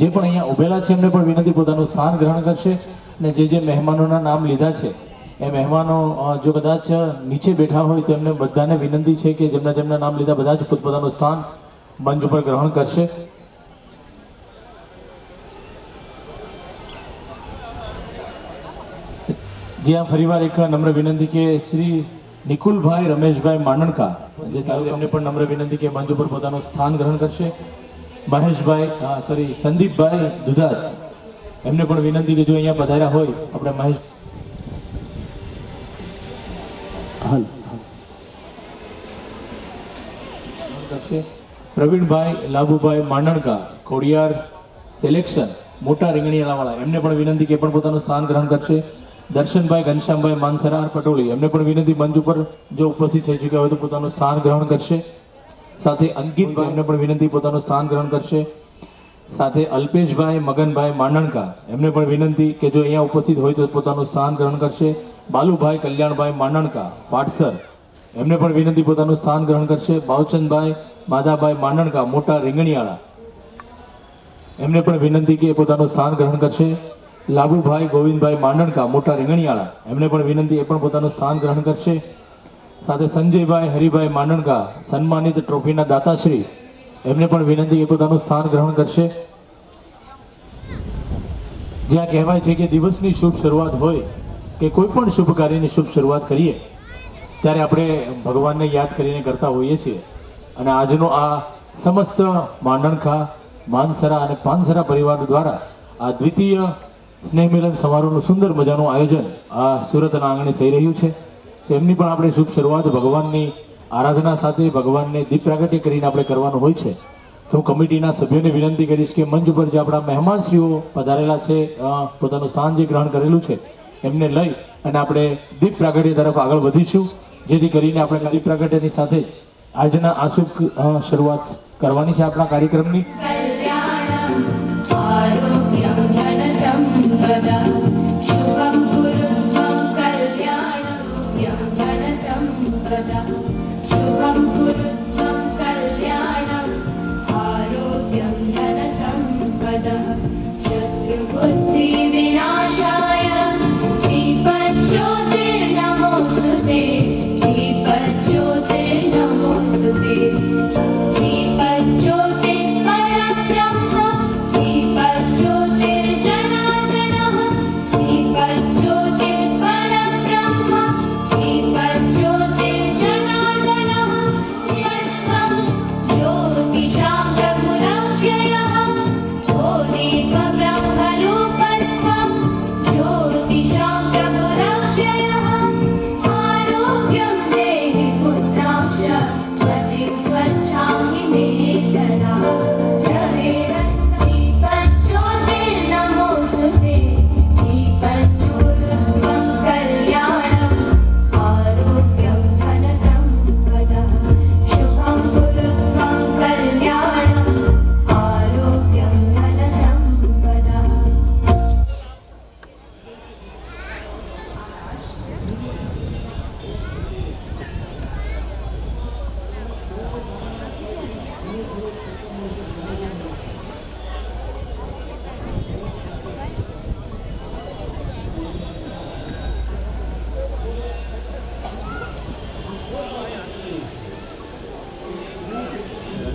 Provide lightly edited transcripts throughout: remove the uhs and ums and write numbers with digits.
જે પણ અહીંયા ઉભેલા છે એમને પણ વિનંતી પોતાનું સ્થાન ગ્રહણ કરશે અને જે મહેમાનોના નામ લીધા છે એ મહેમાનો જો કદાચ નીચે બેઠા હોય તો એમને બધાને વિનંતી છે કે જેમના નામ લીધા બધા જ પોતપોતાનું સ્થાન મંચ ઉપર ગ્રહણ કરશે. જ્યાં ફરીવાર એક નમ્ર વિનંતી કે શ્રી નિકુલભાઈ રમેશભાઈ માંડણકા જે તાલુકા એમને પણ નમ્ર વિનંતી કે મંચ ઉપર પોતાનું સ્થાન ગ્રહણ કરશે. મહેશભાઈ સંદીપભાઈ દુધાત એમને પણ વિનંતી કે જો અહીંયા પધાર્યા હોય આપણે મહેશ પ્રવીણભાઈ લાભુભાઈ માંડણકા ખોડિયાર સિલેક્શન મોટા રીંગણીયાવાળા એમને પણ વિનંતી કે પણ પોતાનું સ્થાન ગ્રહણ કરશે. દર્શનભાઈ ઘનશ્યામભાઈ માનસરા પટોળી એમને પણ વિનંતી મંચ ઉપર જો ઉપસ્થિત થઈ ચૂક્યા હોય તો પોતાનું સ્થાન ગ્રહણ કરશે. સાથે અંકિતભાઈ એમને પણ વિનંતી પોતાનું સ્થાન ગ્રહણ કરશે. સાથે અલ્પેશભાઈ મગનભાઈ માંડણકા એમને પણ વિનંતી કે જો અહીંયા ઉપસ્થિત હોય તો પોતાનું સ્થાન ગ્રહણ કરશે. બાલુભાઈ કલ્યાણભાઈ માંડણકા પાટસર એમને પણ વિનંતી પોતાનું સ્થાન ગ્રહણ કરશે. ભાવચંદભાઈ માધાભાઈ માંડણકા મોટા રીંગણીયાળા એમને પણ વિનંતી કે પોતાનું સ્થાન ગ્રહણ કરશે. લાભુભાઈ ગોવિંદભાઈ માંડણકા મોટા રીંગણીયાળા એમને પણ વિનંતી એ પણ પોતાનું સ્થાન ગ્રહણ કરશે. સાથે સંજયભાઈ હરિભાઈ માંડણકા સન્માનિત ટ્રોફીના દાતાશ્રી એમને પણ વિનંતી કે પોતાનું સ્થાન ગ્રહણ કરશે. જ્યાં કહેવાય છે કે દિવસની શુભ શરૂઆત હોય કે કોઈ પણ શુભ કાર્યની શુભ શરૂઆત કરીએ ત્યારે આપણે ભગવાનને યાદ કરીને કરતા હોઈએ છીએ અને આજનો આ સમસ્ત માંડણકા માનસરા અને પાનસરા પરિવાર દ્વારા આ દ્વિતીય સ્નેહ મિલન સમારોહનું સુંદર મજાનું આયોજન આ સુરતના આંગણે થઈ રહ્યું છે. તો એમની પણ આપણે શુભ શરૂઆત ભગવાનની આરાધના સાથે ભગવાનને દીપ પ્રાગટ્ય કરીને આપણે કરવાનું હોય છે. તો હું કમિટીના સભ્યોને વિનંતી કરીશ કે મંચ ઉપર જે આપણા મહેમાનશ્રીઓ પધારેલા છે પોતાનું સ્થાન જે ગ્રહણ કરેલું છે એમને લઈ અને આપણે દીપ પ્રાગટ્ય તરફ આગળ વધીશું જેથી કરીને આપણે દીપ પ્રાગટ્યની સાથે આજના આ શુભ શરૂઆત કરવાની છે આપણા કાર્યક્રમની. शुभं कुरुत्वं कल्याणम् आरोग्यं धनसम्पदः शत्रुबुद्धिविनाशाय दीपज्योतिर्नमोऽस्तुते दीपज्योतिर्नमोऽस्तुते दीपज्योतिर्परब्रह्म दीपज्योतिर्जनार्दनः दीपज्योतिर्परब्रह्म दीपज्योतिर्जनार्दनः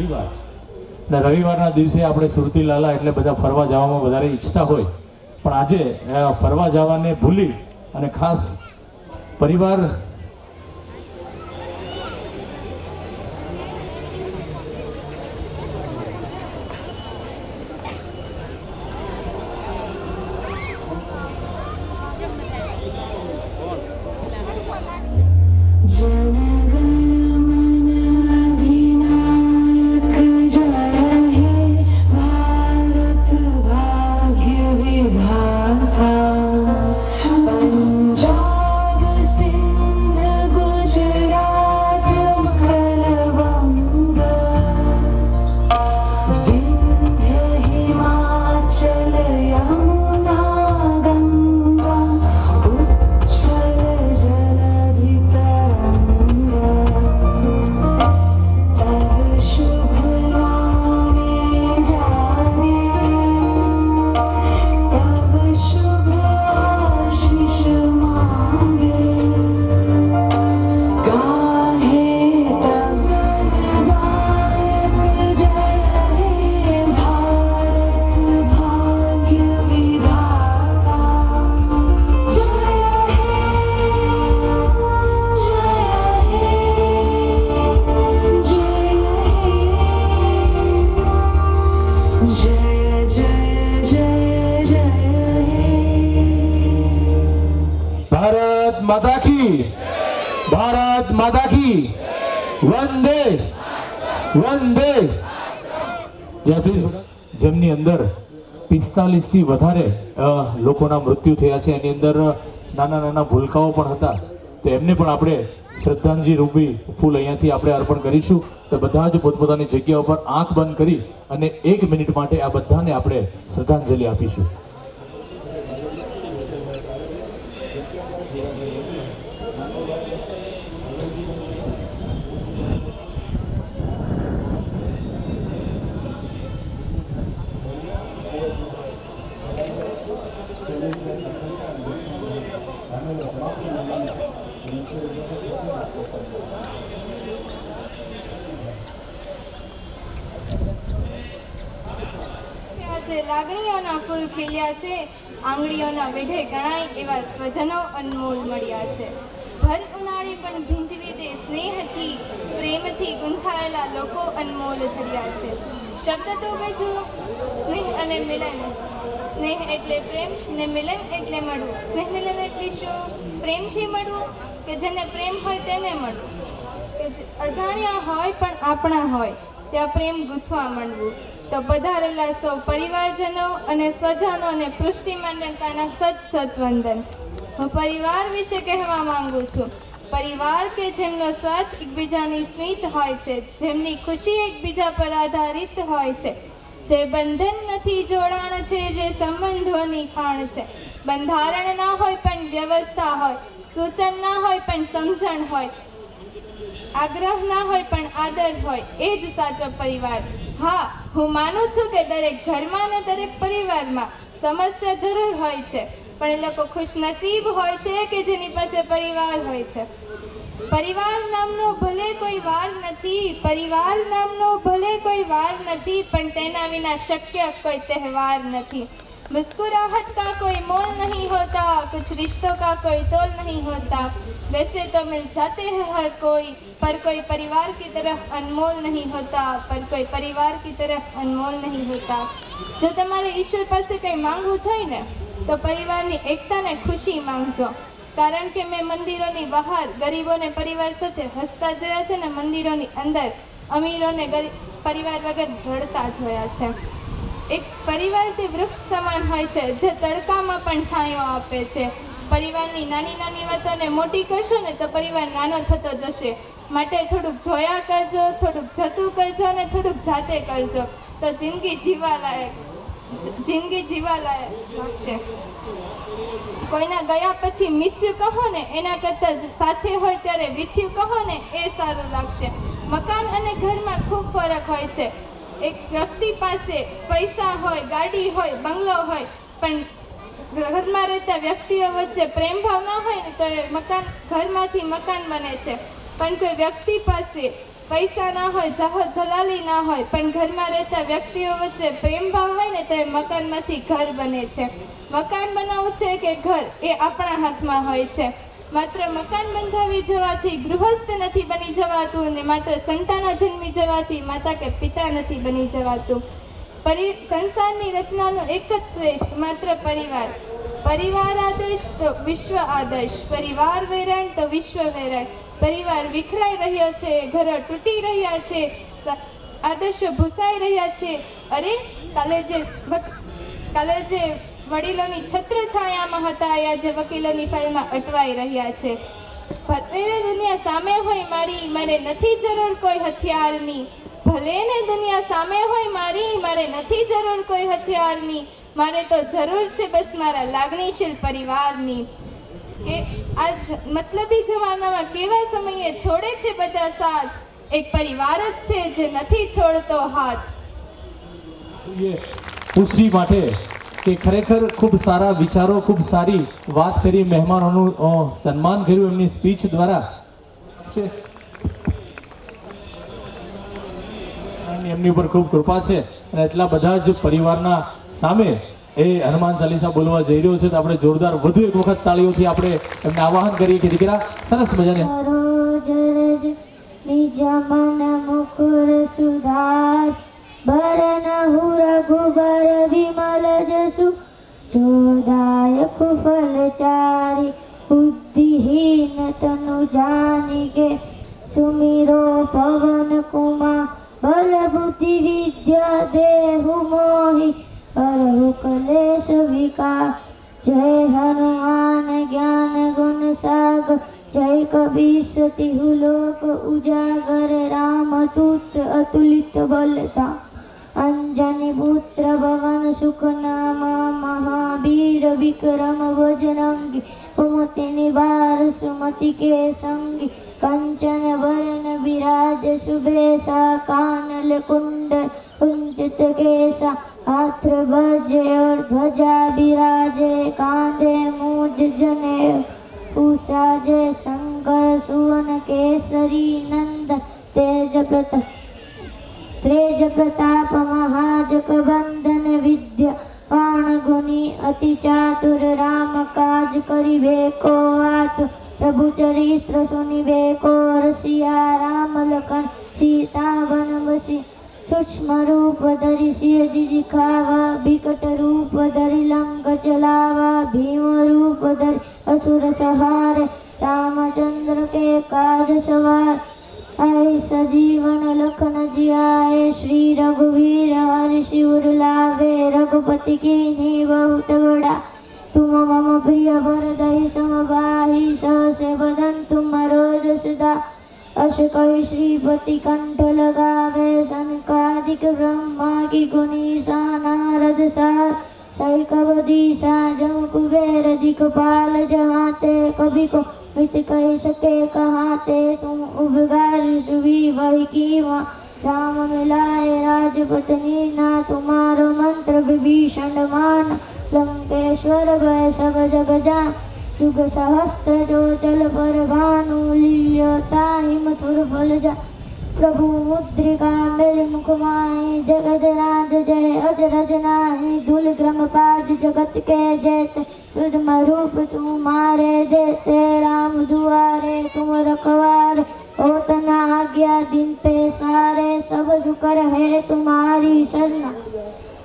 રવિવાર, અને રવિવારના દિવસે આપણે સુરતી લાલા એટલે બધા ફરવા જવામાં વધારે ઈચ્છતા હોય, પણ આજે ફરવા જવાને ભૂલી અને ખાસ પરિવાર માતા કી, ભારત માતા કી, વંદે વંદે. જેમની અંદર 45 થી વધારે લોકોના મૃત્યુ થયા છે, એની અંદર નાના નાના ભૂલકાઓ પણ હતા, તો એમને પણ આપણે શ્રદ્ધાંજલિ રૂપી ફૂલ અહીંયાથી આપણે અર્પણ કરીશું. તો બધા જ પોતપોતાની જગ્યા ઉપર આંખ બંધ કરી અને 1 મિનિટ માટે આ બધાને આપણે શ્રદ્ધાંજલિ આપીશું. આજે લાગણીઓના ફૂલ ખીલ્યા છે, આંગળીઓના વેઢે ગણાય એવા સ્વજનો અનમોલ મળ્યા છે. ભર ઉનાળે પણ ભીંજવી દે સ્નેહથી, પ્રેમથી ગૂંથાયેલા લોકો અનમોલ ચડ્યા છે. શબ્દ તો ગજો સ્નેહ અને મિલન. સ્નેહ એટલે પ્રેમ ને મિલન એટલે મળવું. સ્નેહ મિલન એટલે શું? પ્રેમથી મળવું, કે જેને પ્રેમ હોય તેને મળવું, કે અજાણ્યા હોય પણ આપણા હોય ત્યાં પ્રેમ ગૂંથવા માંડવું. તો પધારેલા સૌ પરિવારજનો અને સ્વજનોને પૃષ્ટિ મંડળતાના સત વંદન. હું પરિવાર વિશે કહેવા માંગુ છું. પરિવાર કે જેમનો સ્વાર્થ એકબીજાની સ્મિત હોય છે, જેમની ખુશી એકબીજા પર આધારિત હોય છે, જે બંધન નથી જોડાણ છે, જે સંબંધોની ખાણ છે. બંધારણ ના હોય પણ વ્યવસ્થા હોય, સૂચન ના હોય પણ સમજણ હોય, આગ્રહ ના હોય પણ આદર હોય, એ જ સાચો પરિવાર. હા, હું માનું છું કે દરેક ઘરમાં અને દરેક પરિવારમાં સમસ્યા જરૂર હોય છે, પણ એ લોકો ખુશનસીબ હોય છે કે જેની પાસે પરિવાર હોય છે. પરિવાર નામનો ભલે કોઈ વાર નથી, પરિવાર નામનો ભલે કોઈ વાર નથી, પણ તેના વિના શક્ય કોઈ તહેવાર નથી. मुस्कुराहट का कोई मोल नहीं होता, कुछ रिश्तों का कोई तोल नहीं होता. वैसे तो मिल जाते हैं हर कोई, पर कोई परिवार की तरफ अनमोल नहीं होता, पर कोई परिवार की तरफ अनमोल नहीं होता. જો તમારે ઈશ્વર પાસે કંઈ માંગવું જોઈએ ને તો પરિવારની એકતાને ખુશી માંગજો. કારણ કે મેં મંદિરોની બહાર ગરીબોને પરિવાર સાથે હસતા જોયા છે ને મંદિરોની અંદર અમીરોને પરિવાર વગર રડતા જોયા છે. એક પરિવાર તે વૃક્ષ સમાન હોય છે જે તડકામાં પણ છાંયો આપે છે. પરિવારની નાની નાની વાતોને મોટી કરશો ને તો પરિવાર નાનો થતો જશે. માટે થોડુંક જોયા કરજો, થોડુંક જતું કરજો અને થોડુંક જાતે કરજો તો જિંદગી જીવા લાયક લાગશે. કોઈના ગયા પછી મિસ્યુ કહો ને એના કરતાં સાથે હોય ત્યારે વિથ્યું કહો ને એ સારું લાગશે. મકાન અને ઘરમાં ખૂબ ફરક હોય છે. એક વ્યક્તિ પાસે પૈસા હોય, ગાડી હોય, બંગલો હોય, પણ ઘરમાં રહેતા વ્યક્તિઓ વચ્ચે પ્રેમ ભાવ ના હોય ને તો એ ઘરમાંથી મકાન બને છે. પણ કોઈ વ્યક્તિ પાસે પૈસા ના હોય, જાહો જલાલી ના હોય, પણ ઘરમાં રહેતા વ્યક્તિઓ વચ્ચે પ્રેમ ભાવ હોય ને તો એ મકાનમાંથી ઘર બને છે. મકાન બનાવવું છે કે ઘર એ આપણા હાથમાં હોય છે. માત્ર મકાન બંધાવી જવાથી ગૃહસ્થ નથી બની જવાતું, અને માત્ર સંતાનો જન્મી જવાથી માતા કે પિતા નથી બની જવાતું. સંસારની રચનાનું એક જ શ્રેષ્ઠ માત્ર પરિવાર. પરિવાર આદર્શ તો વિશ્વ આદર્શ, પરિવાર વેરાણ તો વિશ્વ વેરાણ. પરિવાર વિખરાઈ રહ્યો છે, ઘરો તૂટી રહ્યા છે, આદર્શો ભૂસાઈ રહ્યા છે. અરે કાલે જે વડીલોની છત્ર છાયામાં હતા એ આજે વકીલોની ફાઇલમાં અટવાઈ રહ્યા છે. ભલે દુનિયા સામે હોય મારી, મારે નથી જરૂર કોઈ હથિયારની. ભલે ને દુનિયા સામે હોય મારી, મારે નથી જરૂર કોઈ હથિયારની. મારે તો જરૂર છે બસ મારા લાગણીશીલ પરિવારની. કે આ મતલબી જમાનામાં કેવા સમયે છોડે છે બધા સાથ, એક પરિવાર જ છે જે નથી છોડતો હાથ. પુષ્ટિ માટે કે ખરેખર ખૂબ સારા વિચારો, ખૂબ સારી વાત કરી, મહેમાનોનું સન્માન કર્યું એમની સ્પીચ દ્વારા. એમની ઉપર ખૂબ કૃપા છે અને એટલા બધા જ પરિવારના સામે એ હનુમાન ચાલીસા બોલવા જઈ રહ્યો છે. તો આપણે જોરદાર વધુ એક વખત તાળીઓથી આપણે એમને આવાહન કરીએ કે દીકરા સરસ મજાને નિજ મન મુકુર સુધાર બરનહુ રઘુબર વિમલ જસુ જોદાયક ફલચારી બુદ્ધિહીન તનુ જાનિકે સુમિરો પવન કુમાર બલ બુદ્ધિ વિદ્યા દેહુ મોહી કરહુ કલેશ વિકાર. જય હનુમાન જ્ઞાન ગુણ સાગર જય કબીર લોક ઉજાગર. રામદૂત અતુલિત બલતા અંજની પુત્ર ભવન સુખનામા મહાવીર વિક્રમ બજરંગી કુમતિ નિવાર સુમતિ કે સંગી કંચન વરણ વિરાજ સુબેસા કાનલ કુંડ कुंचित केसा हाथ बजे और ध्वजा बिराजे कांधे मूज जने उसाजे शंकर सुवन केसरी नंद तेज प्रताप महाजक बंधन विद्या बाण गुनी अति चातुर राम काज करिबे को आत प्रभु चरित्र सुनिबे को रसिया राम लखन सीता बन बसी सूक्ष्म रूप धरि सिंह दिखावा विकट रूप धरि लंक चलावा भीम रूप धरि असुर संहारे रामचंद्र के काज सवार आए सजीवन लखन जियाए श्री रघुवीर हरि शिवर लावे रघुपति की बहुत बड़ा तुम मम प्रिय भरदहि समबाहि सहसे बदन तुम रोज सदा अश कवि श्रीपति कंठ लगावे सनकादिक ब्रह्मा की गुनीसा नारद सार सही कबदीसा जम कुबेर दिखपाल जहाते कभी को मित कह सके कहाते तुम उबगार सुवी वही कीवा राम मिलाए राजपत्नी ना तुम्हारो मंत्र विभीषण मान लंकेश्वर भय सब जग जान जुग सहस्त्र जो चल पर भानु लील्योता हिमथुर फल जा प्रभु मुद्रिका मेरे मुख माहि जगत राज जय अजरज नाही धूल ग्रम पाद जगत के जयते सुधम रूप तुम्हारे देते राम दुआरे तुम रखवारे होतना आज्ञा दिन पे सारे सब सुकर है तुम्हारी सरना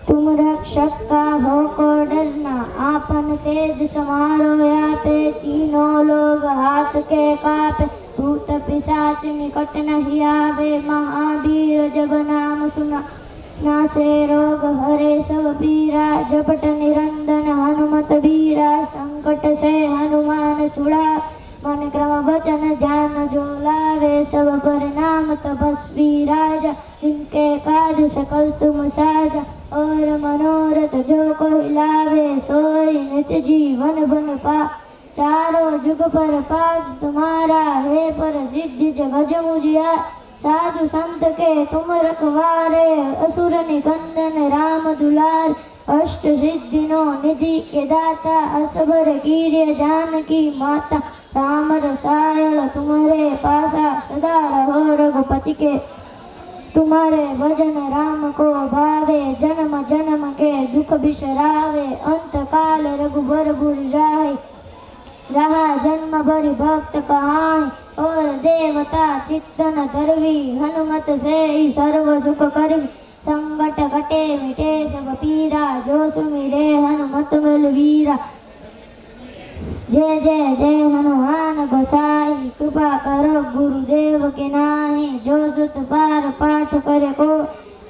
तुम रक्षक का हो को डरना आपन तेज समारो यापे तीनों लोग हाथ के कापे भूत पिशाच निकट नहीं आवे महावीर जब नाम सुना नासे रोग हरे सब पीरा जपट निरंजन हनुमत बीरा संकट से हनुमान छुड़ा मन क्रम वचन ध्यान जो लावे सब पर नाम तपस्वी राजा इनके काज सकल तुम साजा और मनोरथ जो कोई लावे सोई नित्य जीवन बन पा चारों जुग पर पाप तुम्हारा है पर सिद्धि जगज मुझिया साधु संत के तुम रखवारे असुर निकंदन राम दुलार अष्ट सिद्धि नो निधि के दाता असबर कीर्य जानकी माता राम रसायल तुम्हारे पासा सदा रहो रघुपति के तुम्हारे भजन राम को भावे जन्म जन्म के दुख बिसरावे अंत काल रघुबर बुर जाए रहा जन्म भरी भक्त कहानी और देवता चित्तन धरवी हनुमत से ही सर्व सुख करवी संकट कटे मिटे सब पीरा जो सुमिरे हनुमत बलवीरा जय जय जय हनुमान गोसाई कृपा करो गुरुदेव के नाहि जो सुत पार पाठ करे को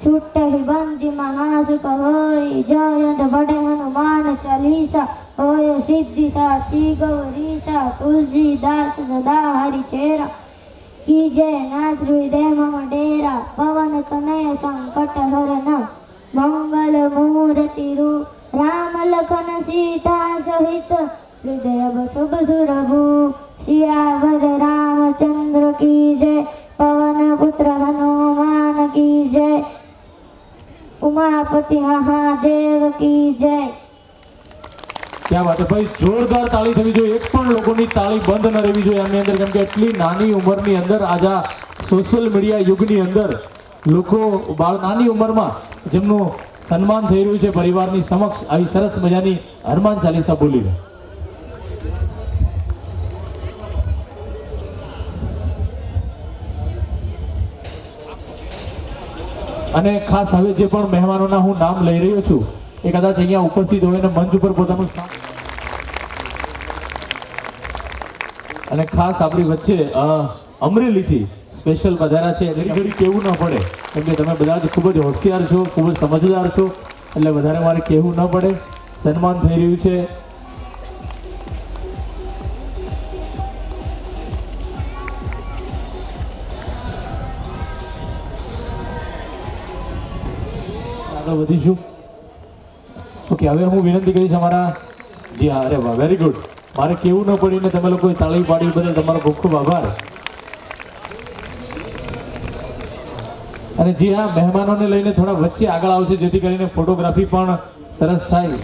छूट ही बंदी महासुख होई जो यद बड़े हनुमान चालीसा होय सिद्धि साती गौरीसा तुलसीदास सदा हरि चेरा की जय नाथ हृदय मम डेरा पवन तनय संकट हरन मंगल मूर्ति रूप राम लखन सीता सहित हृदय शुभ सुरभु सियावर रामचंद्र की जय पवन पुत्र हनुमान की जय उमापति महादेव की जय। क्या बात है भाई, જોરદાર તાળી થવી જોઈએ. એક પણ લોકોની તાળી બંધ ન રહેવી જોઈએ આની અંદર, કેમ કે એટલી નાની ઉંમરની અંદર આજે સોશિયલ મીડિયા યુગની અંદર લોકો નાની ઉંમરમાં જેમનું સન્માન થઈ રહ્યું છે પરિવારની સમક્ષ આવી સરસ મજાની હનુમાન ચાલીસા બોલીને. અને ખાસ હવે જે પણ મહેમાનોના હું નામ લઈ રહ્યો છું એ કદાચ અહીંયા ઉપસ્થિત હોય અને મંચ ઉપર પોતાનું સ્થાન, અને ખાસ આપણી વચ્ચે અમરેલીથી સ્પેશિયલ પધાર્યા છે. ઘડી કહેવું ન પડે, કેમ કે તમે બધા જ ખૂબ જ હોશિયાર છો, ખૂબ જ સમજદાર છો, એટલે વધારે મારે કહેવું ન પડે. સન્માન થઈ રહ્યું છે. આગળ વધીશું. ઓકે, હવે હું વિનંતી કરીશ અમારા જી હા, અરે વાહ, વેરી ગુડ. મારે કેવું ન પડીને તમે લોકોએ તાળી પાડી બદલ તમારો ખૂબ ખૂબ આભાર. અને જી હા, મહેમાનોને લઈને થોડા વચ્ચે આગળ આવશે જેથી કરીને ફોટોગ્રાફી પણ સરસ થાય.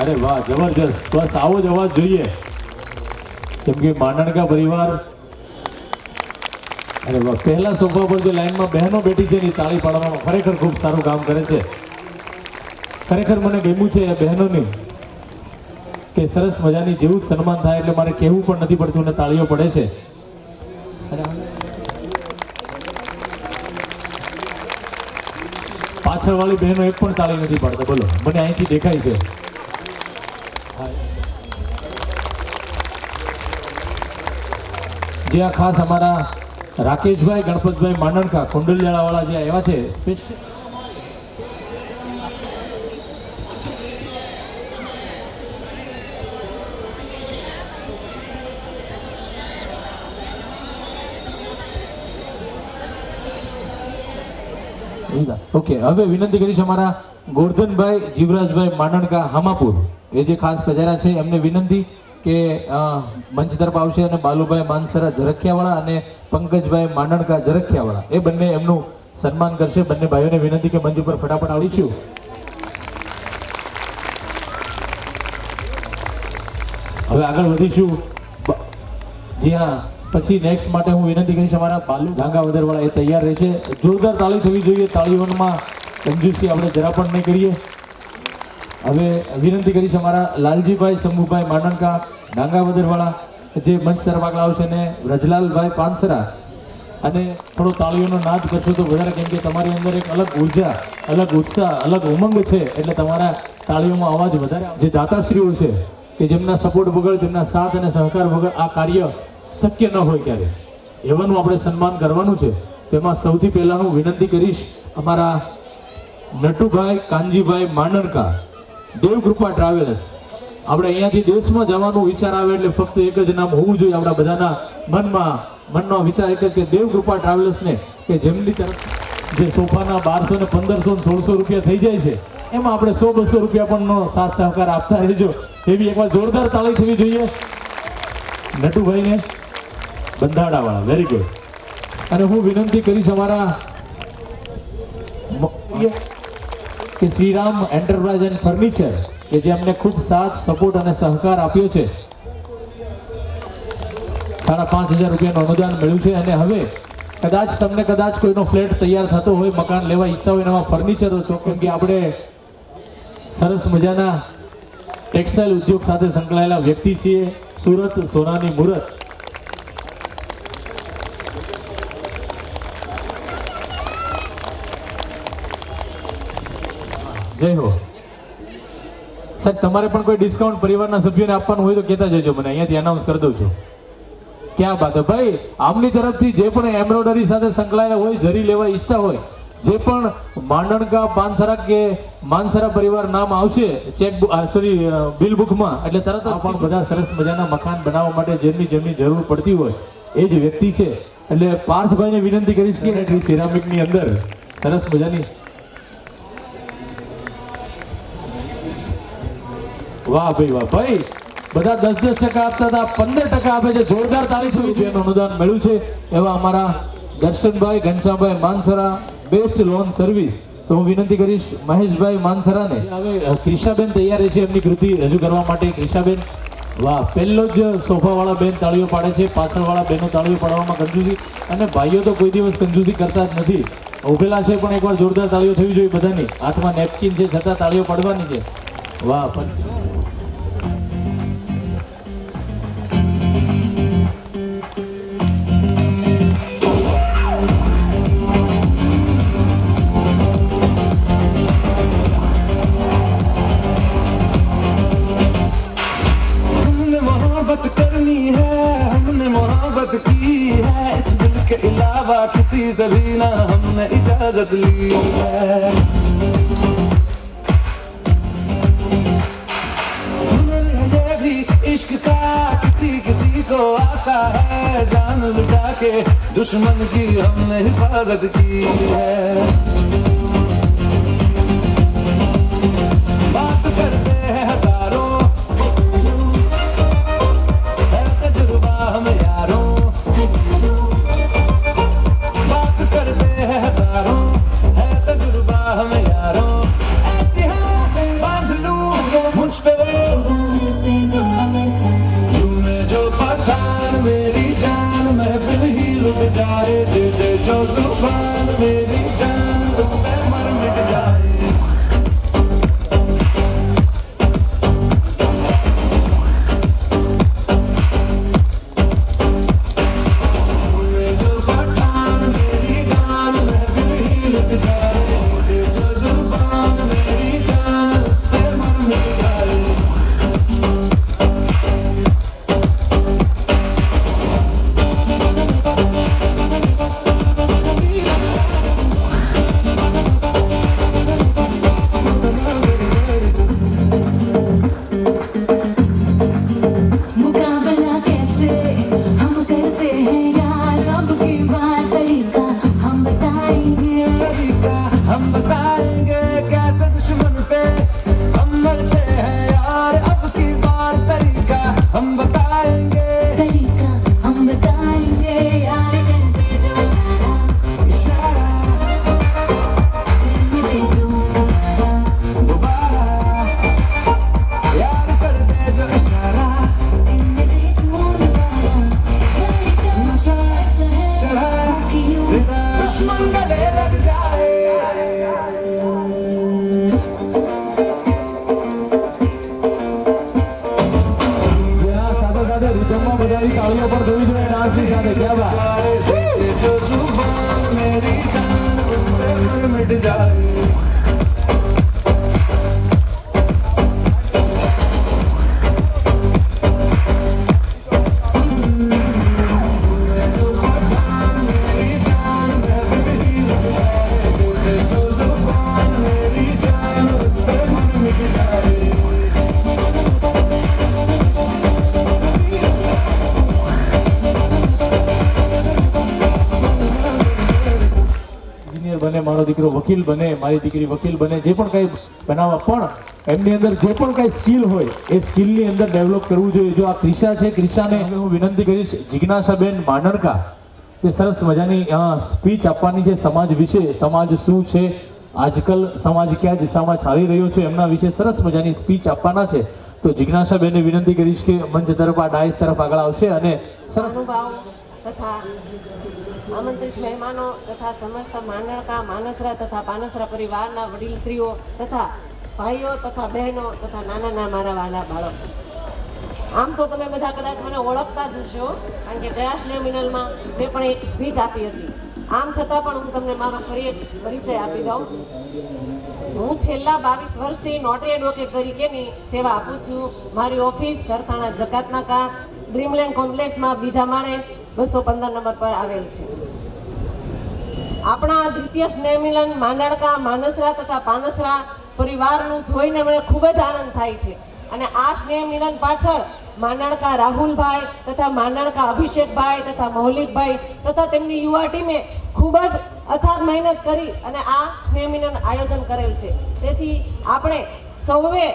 અરે વાહ, જબરજસ્ત. બસ આવો જ અવાજ જોઈએ, કેમ કે માંડણકા પરિવાર, અરે વાહ, પહેલા સોફા પર જે લાઈનમાં બહેનો બેઠી છે એની તાળી પાડવામાં ખરેખર ખૂબ સારું કામ કરે છે. ખરેખર મને ગમ્યું છે એ બહેનોની કે સરસ મજાની જેવું જ સન્માન થાય એટલે મારે કહેવું પણ નથી પડતું અને તાળીઓ પડે છે. પાછળવાળી બહેનો એક પણ તાળી નથી પાડતા, બોલો, મને અહીંથી દેખાય છે. જે આ ખાસ અમારા રાકેશભાઈ ગણપતભાઈ માંડણકા કુંડલિયાળા વાળા જે આવ્યા છે સ્પેશિયલ, ઓકે. હવે વિનંતી કરીશ અમારા ગોરધનભાઈ જીવરાજભાઈ માંડણકા હામાપુર એ જે ખાસ પધાર્યા છે એમને વિનંતી કે મંચ તરફ આવશે અને બાલુભાઈ માનસરા ઝરખિયાવાળા અને પંકજભાઈ માંડણકા ઝરખિયાવાળા એ બંને એમનું સન્માન કરશે. બંને ભાઈઓને વિનંતી કે મંચ ઉપર ફટાફટ આવીશું. હવે આગળ વધીશું. જી હા, પછી નેક્સ્ટ માટે હું વિનંતી કરીશ અમારા બાલુ ગાંગાવદરવાળા એ તૈયાર રહેશે. જોરદાર તાળી થવી જોઈએ. તાળીઓમાં કંજૂસી આપણે જરા પણ નહીં કરીએ. હવે વિનંતી કરીશ અમારા લાલજીભાઈ શંભુભાઈ માંડણકા ગાંગાવદરવાળા જે મંચ તરફ આગળ આવશે, ને વ્રજલાલભાઈ પાનસરા, અને થોડો તાળીઓનો નાદ કરશો તો વધારે, કેમ કે તમારી અંદર એક અલગ ઉર્જા, અલગ ઉત્સાહ, અલગ ઉમંગ છે એટલે તમારા તાળીઓમાં અવાજ વધારે. જે દાતાશ્રીઓ છે કે જેમના સપોર્ટ વગર, તેમના સાથ અને સહકાર વગર આ કાર્ય શક્ય ન હોય ક્યારે, એવાનું આપણે સન્માન કરવાનું છે. તેમાં સૌથી પહેલા હું વિનંતી કરીશ અમારા નટુભાઈ કાનજીભાઈ માંડણકા દેવકૃપા ટ્રાવેલ્સ. આપણે અહીંયાથી દેશમાં જવાનું વિચાર આવે એટલે ફક્ત એક જ નામ હોવું જોઈએ આપણા બધાના મનનો વિચાર એક જ કે દેવકૃપા ટ્રાવેલ્સને, કે જેમની તરફ જે સોફાના 1200 ને 1500 ને 1600 રૂપિયા થઈ જાય છે એમાં આપણે 100-200 રૂપિયા પણ સાથ સહકાર આપતા રહેજો. એવી એકવાર જોરદાર તાળી થવી જોઈએ નટુભાઈને બંધાડાવાળા. Very good. અને હું વિનંતી કરીશ અમારા કે શ્રીરામ એન્ટરપ્રાઇઝ એન્ડ ફર્નિચર કે જે અમને ખૂબ સાથ, સપોર્ટ અને સહકાર આપ્યો છે. 5,500 રૂપિયાનું અનુદાન મળ્યું છે. અને હવે કદાચ કોઈનો ફ્લેટ તૈયાર થતો હોય, મકાન લેવા ઈચ્છતા હોય, નવા ફર્નિચરો તો કેમ કે આપણે સરસ મજાના ટેક્સટાઇલ ઉદ્યોગ સાથે સંકળાયેલા વ્યક્તિ છીએ. સુરત સોનાની મુહૂર્ત. જય હો. સાહેબ તમારે પણ કોઈ ડિસ્કાઉન્ટ પરિવારના સભ્યોને આપવાનું હોય તો કહેતા જજો, મને અહીંયાથી અનાઉન્સ કરી દઉં છું. ક્યાં બાત હે ભાઈ. આમની તરફથી જે પણ એમ્બ્રોઇડરી સાથે સંકળાયેલા હોય, જરી લેવા ઈચ્છતા હોય, જે પણ માંડણકા પાનસરા કે માનસરા પરિવાર નામ આવશે બિલ બુકમાં, એટલે તરત જ પણ બધા સરસ મજાના મકાન બનાવવા માટે જેમની જરૂર પડતી હોય એ જ વ્યક્તિ છે. એટલે પાર્થભાઈને વિનંતી કરીશ કે સિરામિકની અંદર સરસ મજાની. વાહ ભાઈ વાહ ભાઈ. બધા 10% આપતા હતા, 15% આપે છે. જોરદાર તારીખ રૂપિયાનું અનુદાન મળ્યું છે એવા અમારા દર્શનભાઈ ઘનશ્યામભાઈ માનસરા, બેસ્ટ લોન સર્વિસ. તો હું વિનંતી કરીશ મહેશભાઈ માનસરાને. હવે ક્રિશાબેન તૈયાર છે એમની કૃતિ રજૂ કરવા માટે. ક્રિશાબેન, વાહ. પહેલો જ સોફાવાળા બેન તાળીઓ પાડે છે, પાછળવાળા બહેનો તાળીઓ પાડવામાં કંજૂસી, અને ભાઈઓ તો કોઈ દિવસ કંજૂસી કરતા જ નથી. ઉભેલા છે પણ એકવાર જોરદાર તાળીઓ થવી જોઈએ બધાની. હાથમાં નેપકિન છે છતાં તાળીઓ પાડવાની છે. વાહ. करनी है हमने मोहब्बत की है, इस दिल के अलावा किसी से भी ना हमने इजाजत ली है. हुनर है ये भी इश्क का, किसी किसी को आता है, जान लुटा के दुश्मन की हमने हिफाजत की है. बात करते हैं हजारों, हम यारों, बात करते हैं हजारों, है तजुर्बा हम यारों. ऐसी हाँ बांध लूं मुझ पे तूने जो पठान मेरी जान, महफिल ही लुट जाए. दे दे जो जुबान मेरी जान, उस पे मर मिट जाए. તાળીઓ પર થવી જોઈએ ડાન્સની સાથે. ક્યાં બાત. જો જુબાન મેરી જાન ઉસસે મિટ જાએ. બને, મારો દીકરો વકીલ બને, મારી દીકરી વકીલ બને, જે પણ કંઈ બનાવવા, પણ એમની અંદર જે પણ કંઈ સ્કિલ હોય એ સ્કિલની અંદર ડેવલપ કરવું જોઈએ. જો આ ક્રિશા છે, ક્રિશાને હું વિનંતી કરીશ જિજ્ઞાસાબેન માંડણકા, તે સરસ મજાની સ્પીચ આપવાની છે સમાજ વિશે. સમાજ શું છે, આજકાલ સમાજ કયા દિશામાં ચાલી રહ્યો છે એમના વિશે સરસ મજાની સ્પીચ આપવાના છે. તો જિજ્ઞાસાબેનને વિનંતી કરીશ કે મંચ તરફ આ ડાયસ તરફ આગળ આવશે અને સરસ અનુભાવ તથા આમંત્રિત મહેમાનો તથા સમસ્ત માંડણકા માનસરા તથા પાનસરા પરિવારના વડીલ સ્ત્રીઓ તથા ભાઈઓ તથા બહેનો તથા નાના મારા વાલા બાળકો, આમ તો તમે બધા કદાચ મને ઓળખતા જ હશો, કારણ કે ગયા સ્નેહ મિલનમાં મેં પણ એક સ્પીચ આપી હતી. આમ છતાં પણ હું તમને મારો ફરી એક પરિચય આપી દઉં. હું છેલ્લા 22 વર્ષથી નોટરી એડવોકેટ તરીકેની સેવા આપું છું. મારી ઓફિસ સરથાણા જકાતનાકા ડ્રીમલેન્ડ કોમ્પ્લેક્સમાં બીજા માળે 215 નંબર પર આવેલ છે. આપણા દ્વિતીય સ્નેહ મિલન માંડણકા માનસરા તથા પાનસરા પરિવારનું જોઈને મને ખૂબ જ આનંદ થાય છે. અને આ સ્નેહ મિલન પાછળ માંડણકા રાહુલભાઈ તથા માંડણકા અભિષેકભાઈ તથા મૌલિકભાઈ તથા તેમની યુવા ટીમે ખૂબ જ અથાગ મહેનત કરી અને આ સ્નેહ મિલન આયોજન કરેલ છે. તેથી આપણે સૌએ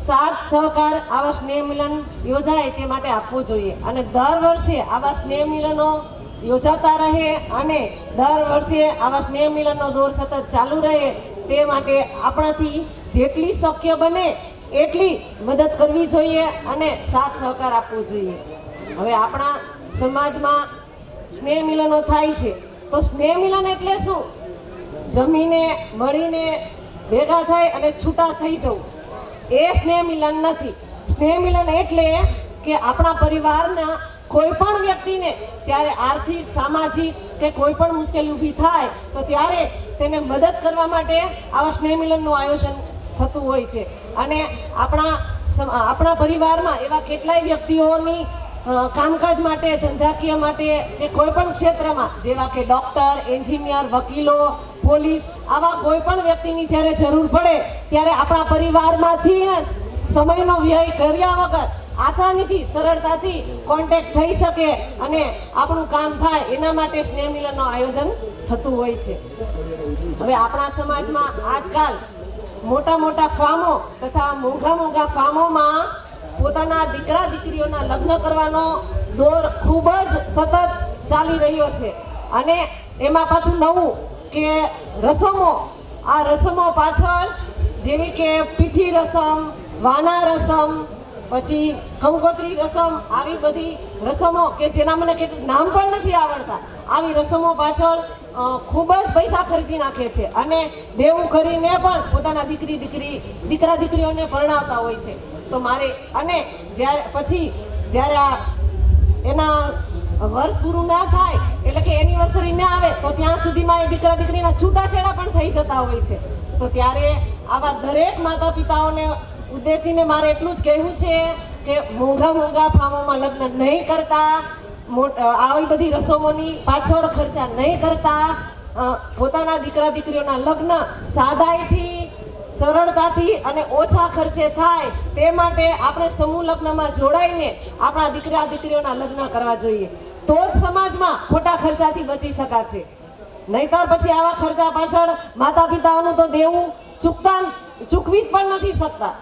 સાથ સહકાર આવા સ્નેહ મિલન યોજાય તે માટે આપવું જોઈએ અને દર વર્ષે આવા સ્નેહ મિલનો યોજાતા રહે અને દર વર્ષે આવા સ્નેહ મિલનનો દોર સતત ચાલુ રહે તે માટે આપણાથી જેટલી શક્ય બને એટલી મદદ કરવી જોઈએ અને સાથ સહકાર આપવો જોઈએ. હવે આપણા સમાજમાં સ્નેહ મિલનો થાય છે, તો સ્નેહ મિલન એટલે શું? જમીને મળીને ભેગા થાય અને છૂટા થઈ જવું, એ સ્નેહ મિલન નથી. સ્નેહ મિલન એટલે કે આપણા પરિવારના કોઈ પણ વ્યક્તિને જ્યારે આર્થિક સામાજિક કે કોઈ પણ મુશ્કેલી ઊભી થાય તો ત્યારે તેને મદદ કરવા માટે આવા સ્નેહ મિલનનું આયોજન થતું હોય છે. અને આપણા પરિવારમાં એવા કેટલાય વ્યક્તિઓની કામકાજ માટે, ધંધાકીય માટે કે કોઈ પણ ક્ષેત્રમાં, જેવા કે ડૉક્ટર, એન્જિનિયર, વકીલો, પોલીસ, આવા કોઈ પણ વ્યક્તિની જ્યારે જરૂર પડે ત્યારે આપણા પરિવારમાંથી જ સમયનો વ્યય કર્યા વગર આસાનીથી સરળતાથી કોન્ટેક્ટ થઈ શકે અને આપણું કામ થાય એના માટે સ્નેહ મિલનનું આયોજન થતું હોય છે. હવે આપણા સમાજમાં આજકાલ મોટા ફાર્મો તથા મોંઘા ફાર્મોમાં પોતાના દીકરા દીકરીઓના લગ્ન કરવાનો દોર ખૂબ જ સતત ચાલી રહ્યો છે. અને એમાં પાછું નવું કે રસમો, આ રસમો પાછળ જેવી કે પીઠી રસમ, વાના રસમ, પછી કંકોત્રી રસમ, આવી બધી રસમો કે જેના મને કેટલું નામ પણ નથી આવડતા, આવી રસમો પાછળ ખૂબ જ પૈસા ખર્ચી નાખે છે અને દેવું કરીને પણ પોતાના દીકરા દીકરીઓને પરણાવતા હોય છે. તો મારે અને જ્યારે આ એના વર્ષ પૂરું ના થાય એટલે કે એનિવર્સરી ના આવે તો ત્યાં સુધીમાં એ દીકરા દીકરીના છૂટાછેડા પણ થઈ જતા હોય છે. તો ત્યારે આવા દરેક માતા પિતાઓને ઉદ્દેશીને મારે એટલું જ કહેવું છે કે મોંઘા ફાર્મોમાં લગ્ન નહીં કરતા, આવી બધી રસમોની પાછળ ખર્ચા નહીં કરતા, પોતાના દીકરા દીકરીઓના લગ્ન સાદાઈથી, સરળતાથી અને ઓછા ખર્ચે થાય તે માટે આપણે સમૂહ લગ્નમાં જોડાઈને આપણા દીકરા દીકરીઓના લગ્ન કરવા જોઈએ. તો જ સમાજમાં ખોટા ખર્ચાથી બચી શકાશે. નહીંતર પછી આવા ખર્ચા પાછળ માતા પિતાઓનું તો દેવું ચૂકવી જ પણ નથી શકતા.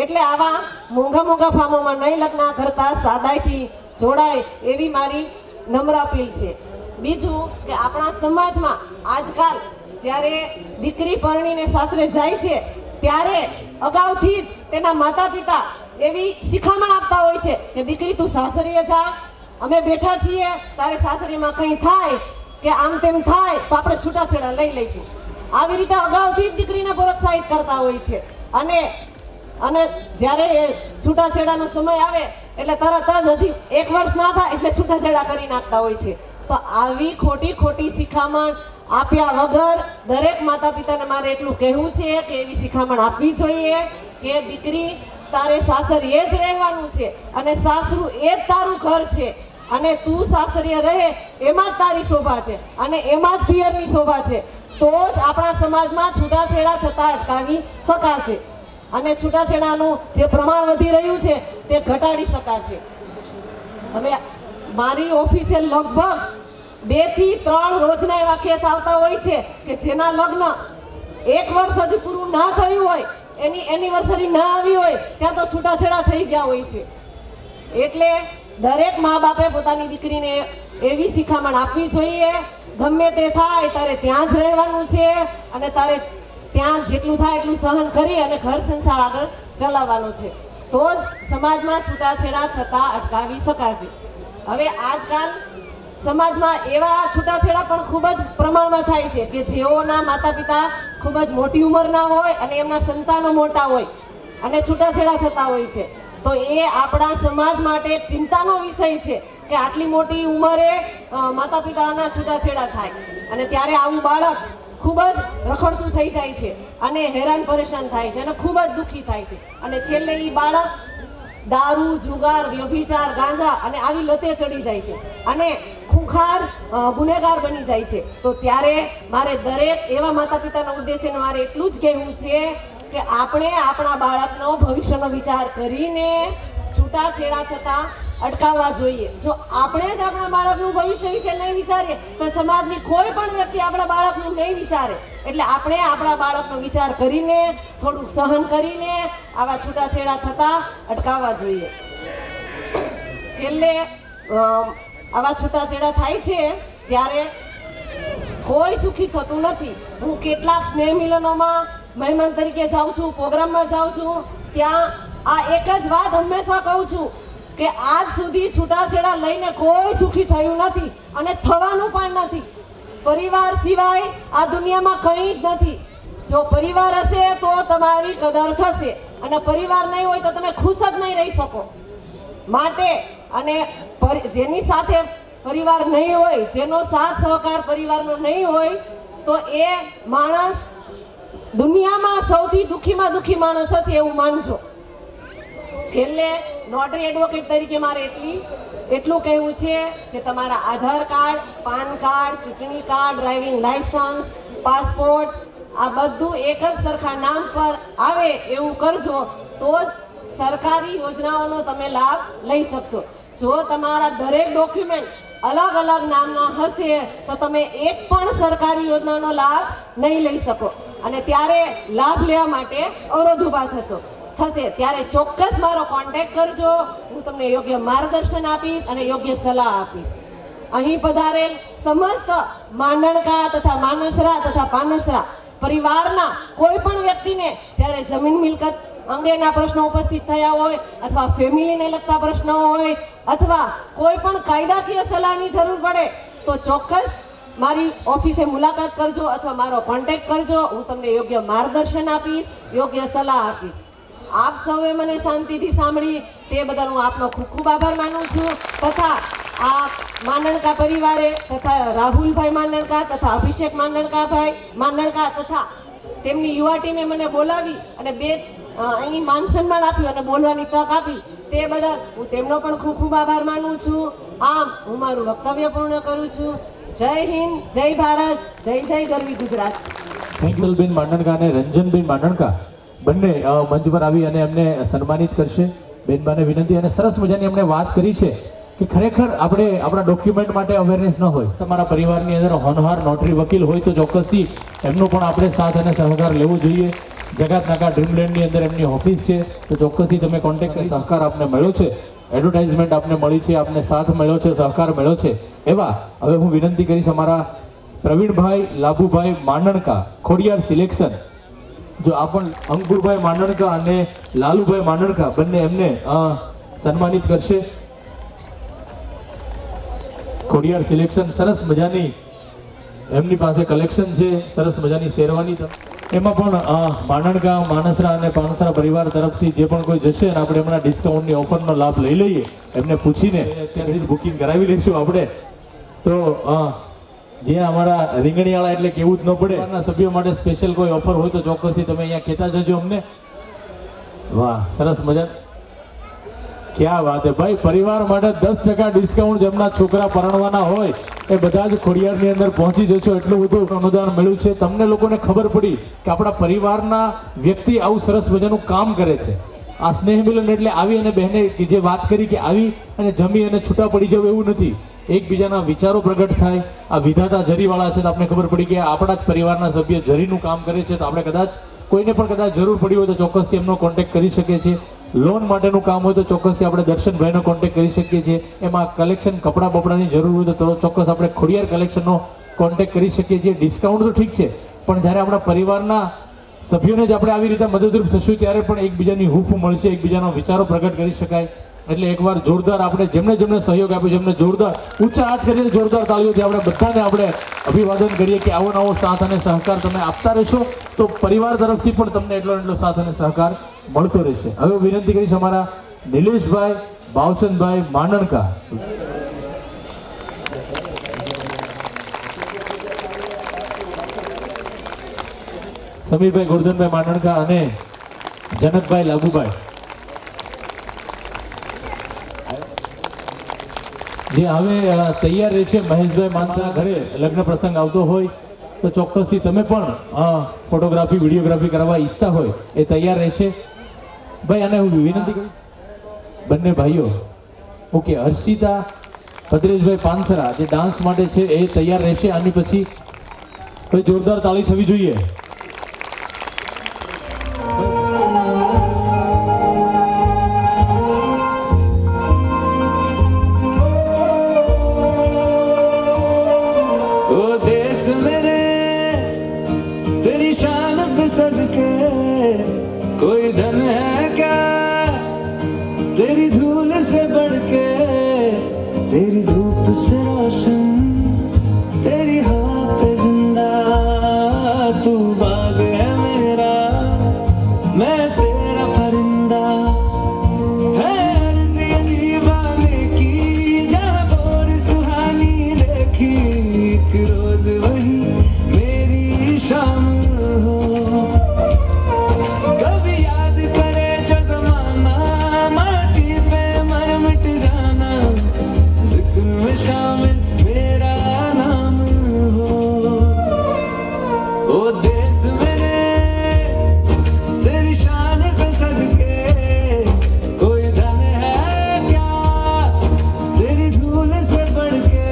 એટલે આવા મોંઘા ફાર્મોમાં નહીં લગ્ન કરતા સાદાઈથી જોડાય એવી મારી નમ્ર અપીલ છે. બીજું કે આપણા સમાજમાં આજકાલ જ્યારે દીકરી પરણીને સાસરે જાય છે ત્યારે અગાઉથી જ તેના માતા પિતા એવી શિખામણ આપતા હોય છે કે દીકરી તું સાસરીએ જા, અમે બેઠા છીએ, તારે સાસરીમાં કંઈ થાય કે આમ તેમ થાય તો આપણે છૂટાછેડા લઈ લઈશું. આવી રીતે અગાઉથી જ દીકરીને પ્રોત્સાહિત કરતા હોય છે અને જ્યારે એ છૂટાછેડાનો સમય આવે એટલે તરત જ હજી 1 વર્ષ ના થાય એટલે છૂટાછેડા કરી નાખતા હોય છે. તો આવી ખોટી શિખામણ આપ્યા વગર દરેક માતા પિતાને મારે એટલું કહેવું છે કે એવી શિખામણ આપવી જોઈએ કે દીકરી તારે સાસરીએ જ રહેવાનું છે અને સાસરું એ જ તારું ઘર છે અને તું સાસરીએ રહે એમાં જ તારી શોભા છે અને એમાં જ પિયરની શોભા છે. તો જ આપણા સમાજમાં છૂટાછેડા થતા અટકાવી શકાશે અને છૂટાછેડાનું જે પ્રમાણ વધી રહ્યું છે તે ઘટાડી શકાશે. હવે મારી ઓફિસે લગભગ 2 થી 3 રોજના એવા કેસ આવતા હોય છે કે જેના લગ્ન 1 વર્ષ હજી પૂરું ના થયું હોય, એની એનિવર્સરી ના આવી હોય ત્યાં તો છૂટાછેડા થઈ ગયા હોય છે. એટલે દરેક મા બાપે પોતાની દીકરીને એવી શિખામણ આપવી જોઈએ ગમે તે થાય તારે ત્યાં જ રહેવાનું છે અને તારે ત્યાં જેટલું થાય એટલું સહન કરી અને ઘર સંસાર આગળ ચલાવવાનો છે. તો જ સમાજમાં છૂટાછેડા થતા અટકાવી શકાશે. હવે આજકાલ સમાજમાં એવા છૂટાછેડા પણ ખૂબ જ પ્રમાણમાં થાય છે કે જેઓના માતા પિતા ખૂબ જ મોટી ઉંમરના હોય અને એમના સંતાનો મોટા હોય અને છૂટાછેડા થતા હોય છે. તો એ આપણા સમાજ માટે એક ચિંતાનો વિષય છે કે આટલી મોટી ઉંમરે માતા પિતાના છૂટાછેડા થાય અને ત્યારે આવું બાળક ખૂબ જ રખડતું થઈ જાય છે અને હેરાન પરેશાન થાય છે અને ખૂબ જ દુઃખી થાય છે અને છેલ્લે એ બાળક દારૂ, જુગાર, વ્યભિચાર, ગાંજા અને આવી લતે ચડી જાય છે અને ખૂંખાર ગુનેગાર બની જાય છે. તો ત્યારે મારે દરેક એવા માતા પિતાના ઉદ્દેશ્યને મારે એટલું જ કહેવું છે કે આપણે આપણા બાળકનો ભવિષ્યનો વિચાર કરીને છૂટાછેડા થતા અટકાવવા જોઈએ. જો આપણે જ આપણા બાળકનું ભવિષ્ય વિશે નહીં વિચારીએ તો સમાજની કોઈ પણ વ્યક્તિ આપણા બાળકનું નહીં વિચારે. એટલે આપણે આપણા બાળકનો વિચાર કરીને થોડુંક સહન કરીને આવા છૂટાછેડા થતા અટકાવવા જોઈએ. છેલ્લે આવા છૂટાછેડા થાય છે ત્યારે કોઈ સુખી થતું નથી. હું કેટલાક સ્નેહ મિલનોમાં મહેમાન તરીકે જાઉં છું, પ્રોગ્રામમાં જાઉં છું, ત્યાં આ એક જ વાત હંમેશા કહું છું કે આજ સુધી છૂટાછેડા લઈને કોઈ સુખી થયું નથી અને થવાનું પણ નથી. પરિવાર સિવાય આ દુનિયામાં કંઈ જ નથી. જો પરિવાર હશે તો તમારી કદર થશે અને પરિવાર નહીં હોય તો તમે ખુશ જ નહીં રહી શકો. માટે અને જેની સાથે પરિવાર નહીં હોય, જેનો સાથ સહકાર પરિવારનો નહીં હોય તો એ માણસ દુનિયામાં સૌથી દુઃખીમાં દુઃખી માણસ હશે એવું માનજો. છેલ્લે નોટરી એડવોકેટ તરીકે મારે એટલું કહેવું છે કે તમારા આધાર કાર્ડ, પાન કાર્ડ, ચૂંટણી કાર્ડ, ડ્રાઇવિંગ લાયસન્સ, પાસપોર્ટ આ બધું એક જ સરખા નામ પર આવે એવું કરજો તો જ સરકારી યોજનાઓનો તમે લાભ લઈ શકશો. જો તમારા દરેક ડોક્યુમેન્ટ અલગ અલગ નામના હશે તો તમે એક પણ સરકારી યોજનાનો લાભ નહીં લઈ શકો અને ત્યારે લાભ લેવા માટે અવરોધ ઊભા થશે. ત્યારે ચોક્કસ મારો કોન્ટેક્ટ કરજો. હું તમને યોગ્ય માર્ગદર્શન આપીશ અને યોગ્ય સલાહ આપીશ. અહીં પધારેલ સમસ્ત માંડણકા તથા માનસરા તથા પાનસરા પરિવારના કોઈ પણ વ્યક્તિને જ્યારે જમીન મિલકત અંગેના પ્રશ્નો ઉપસ્થિત થયા હોય અથવા ફેમિલીને લગતા પ્રશ્નો હોય અથવા કોઈ પણ કાયદાકીય સલાહની જરૂર પડે તો ચોક્કસ મારી ઓફિસે મુલાકાત કરજો અથવા મારો કોન્ટેક્ટ કરજો. હું તમને યોગ્ય માર્ગદર્શન આપીશ, યોગ્ય સલાહ આપીશ. આપ સૌએ મને શાંતિથી સાંભળી તે બદલ હું આપનો ખૂબ ખૂબ આભાર માનું છું. તથા આ માંડણકા પરિવારે તથા રાહુલભાઈ માંડણકા તથા અભિષેક માંડણકા તથા તેમની યુવા ટીમે મને બોલાવી અને અહીં માન સન્માન આપ્યું અને બોલવાની તક આપી તે બદલ હું તેમનો પણ ખૂબ ખૂબ આભાર માનું છું. આમ હું મારું વક્તવ્ય પૂર્ણ કરું છું. જય હિન્દ, જય ભારત, જય જય ગરવી ગુજરાત. બેન માંડણકા અને રંજનબેન માંડણકા બંને મંચ પર આવી અને એમને સન્માનિત કરશે. બેનબાને વિનંતી અને સરસ મજાની એમણે વાત કરી છે કે ખરેખર આપણે આપણા ડોક્યુમેન્ટ માટે અવેરનેસ ન હોય. તમારા પરિવારની અંદર હોનહાર નોટરી વકીલ હોય તો ચોક્કસથી એમનો પણ આપણે સાથ અને સહકાર લેવો જોઈએ. જગાત નાકા ડ્રીમલેન્ડની અંદર એમની ઓફિસ છે તો ચોક્કસથી તમે કોન્ટેક્ટ કરી સહકાર આપને મળ્યો છે, એડવર્ટાઇઝમેન્ટ આપને મળી છે, આપને સાથ મળ્યો છે, સહકાર મળ્યો છે. એવા હવે હું વિનંતી કરીશ અમારા પ્રવીણભાઈ લાભુભાઈ માંડણકા ખોડિયાર સિલેક્શન. જો આ પણ અંકુરભાઈ માંડણકા અને લાલુભાઈ માંડણકા બંને એમને સન્માનિત કરશે. ખોડિયાર સિલેક્શન સરસ મજાની એમની પાસે કલેક્શન છે, સરસ મજાની શેરવાની. એમાં પણ માંડણકા, માનસરા અને પાનસરા પરિવાર તરફથી જે પણ કોઈ જશે અને આપણે હમણાં ડિસ્કાઉન્ટની ઓફરનો લાભ લઈ લઈએ, એમને પૂછીને અત્યારથી બુકિંગ કરાવી લઈશું આપણે. તો જ્યાં અમારા રીંગણીવાળા એટલે કેવું જ ન પડે, સભ્યો માટે સ્પેશિયલ કોઈ ઓફર હોય તો ચોક્કસથી તમે અહીંયા કહેતા જજો અમને. વાહ, સરસ મજા, ક્યાં વાત હે ભાઈ. પરિવાર માટે 10% ડિસ્કાઉન્ટ જેમના છોકરા પરણવાના હોય એ બધા જ ખોડિયારની અંદર પહોંચી જશો. એટલું બધું અનુદાન મળ્યું છે. તમને લોકોને ખબર પડી કે આપણા પરિવારના વ્યક્તિ આવું સરસ મજાનું કામ કરે છે. આ સ્નેહ મિલન એટલે આવી અને બહેને જે વાત કરી કે આવી અને જમી અને છૂટા પડી જવું એવું નથી. એકબીજાના વિચારો પ્રગટ થાય. આ વિધાતા જરીવાળા છે તો આપણે ખબર પડી કે આપણા જ પરિવારના સભ્ય જરીનું કામ કરે છે તો આપણે કદાચ કોઈને પણ કદાચ જરૂર પડી હોય તો ચોક્કસથી એમનો કોન્ટેક્ટ કરી શકીએ છીએ. લોન માટેનું કામ હોય તો ચોક્કસથી આપણે દર્શનભાઈનો કોન્ટેક્ટ કરી શકીએ છીએ. એમાં કલેક્શન કપડાં બપડાની જરૂર હોય તો ચોક્કસ આપણે ખોડિયાર કલેક્શનનો કોન્ટેક્ટ કરી શકીએ છીએ. ડિસ્કાઉન્ટ તો ઠીક છે પણ જ્યારે આપણા પરિવારના સભ્યોને જ આપણે આવી રીતે મદદરૂપ થશું ત્યારે પણ એકબીજાની હૂફ મળશે, એકબીજાનો વિચારો પ્રગટ કરી શકાય. એટલે એકવાર જોરદાર આપણે જેમને જેમને સહયોગ આપ્યો છે એમને જોરદાર ઊંચા હાથ કરીને જોરદાર તાળીઓથી આપણે બધાને આપણે અભિવાદન કરીએ કે આવો નવો સાથ અને સહકાર તમે આપતા રહેશો તો પરિવાર તરફથી પણ તમને એટલો સાથ અને સહકાર મળતો રહેશે. હવે વિનંતી કરીશ અમારા નિલેશભાઈ ભાવચંદભાઈ માંડણકા. સમીરભાઈ ગોરધનભાઈ માંડણકા અને જનકભાઈ લાગુભાઈ જે હવે તૈયાર રહેશે. મહેશભાઈ માનસરા ઘરે લગ્ન પ્રસંગ આવતો હોય તો ચોક્કસથી તમે પણ ફોટોગ્રાફી વિડીયોગ્રાફી કરવા ઈચ્છતા હોય એ તૈયાર રહેશે. ભાઈ અને હું વિનંતી કરીશ બંને ભાઈઓ ઓકે હર્ષિતા ભદ્રેશભાઈ પાનસરા જે ડાન્સ માટે છે એ તૈયાર રહેશે. આની પછી ભાઈ જોરદાર તાળી થવી જોઈએ. कोई धन है क्या तेरी धूल से बढ़ के, तेरी धूप से रोशन, तेरी हवा पे जिंदा, तू बाग है मेरा मैं तेरा परिंदा, है अर्ज़ ये दीवाने की जहाँ बोर सुहानी देखी, एक रोज वही मेरी शाम हो. शामिल मेरा नाम हो. ओ देश मेरे तेरी शान पे सदके, कोई धन है क्या तेरी धूल से बढ़ के,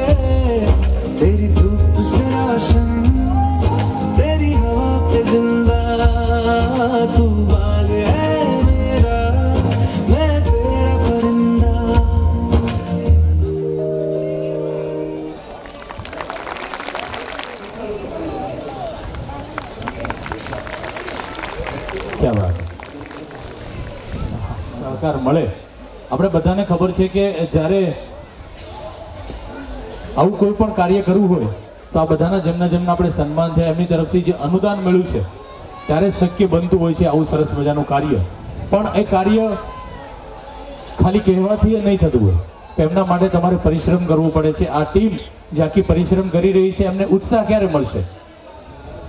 तेरी धूप से रोशन, तेरी हवा पे जिंदा, तू बाग है मेरा मैं तेरा परिंदा. ક્યાં વાત સહકાર મળે. આપણે બધાને ખબર છે કે જ્યારે આવું કોઈ પણ કાર્ય કરવું હોય તો આ બધાના જેમના આપણે સન્માન થયા એમની તરફથી જે અનુદાન મળ્યું છે ત્યારે શક્ય બનતું હોય છે આવું સરસ મજાનું કાર્ય. પણ એ કાર્ય ખાલી કહેવાથી નહીં થતું હોય, એમના માટે તમારે પરિશ્રમ કરવો પડે છે. આ ટીમ જે આખી પરિશ્રમ કરી રહી છે એમને ઉત્સાહ ક્યારે મળશે?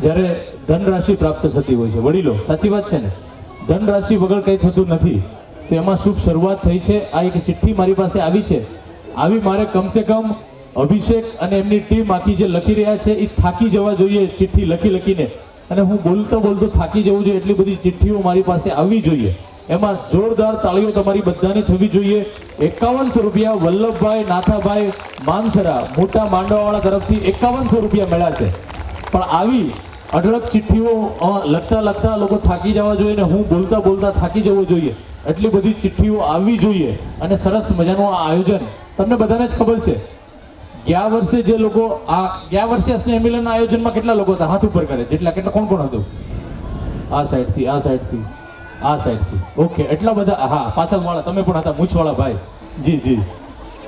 જ્યારે ધનરાશિ પ્રાપ્ત થતી હોય છે. વડીલો સાચી વાત છે ને, ધનરાશિ વગર કંઈ થતું નથી. તો એમાં શુભ શરૂઆત થઈ છે. આ એક ચિઠ્ઠી મારી પાસે આવી છે. આવી મારે કમસે કમ અભિષેક અને એમની ટીમ આખી જે લખી રહ્યા છે એ થાકી જવા જોઈએ ચિઠ્ઠી લખીને, અને હું બોલતો થાકી જવું જોઈએ એટલી બધી ચિઠ્ઠીઓ મારી પાસે આવવી જોઈએ. એમાં જોરદાર તાળીઓ તમારી બધાની થવી જોઈએ. 5100 રૂપિયા વલ્લભભાઈ નાથાભાઈ માનસરા મોટા માંડવાવાળા તરફથી 5100 રૂપિયા મળ્યા છે. પણ આવી અઢળક ચિઠ્ઠીઓ લખતા લોકો થાકી જવા જોઈએ ને હું બોલતા થાકી જવું જોઈએ એટલી બધી ચિઠ્ઠીઓ આવવી જોઈએ. અને સરસ મજાનું આ આયોજન તમને બધાને જ ખબર છે. ગયા વર્ષે જે લોકો ગયા વર્ષે સ્નેહ મિલનના આયોજનમાં કેટલા લોકો હતા? હાથ ઉપર કરે. કેટલા કોણ હતું? આ સાઈડથી ઓકે એટલા બધા. હા પાછળવાળા તમે પણ હતા, મૂછવાળા ભાઈ. જી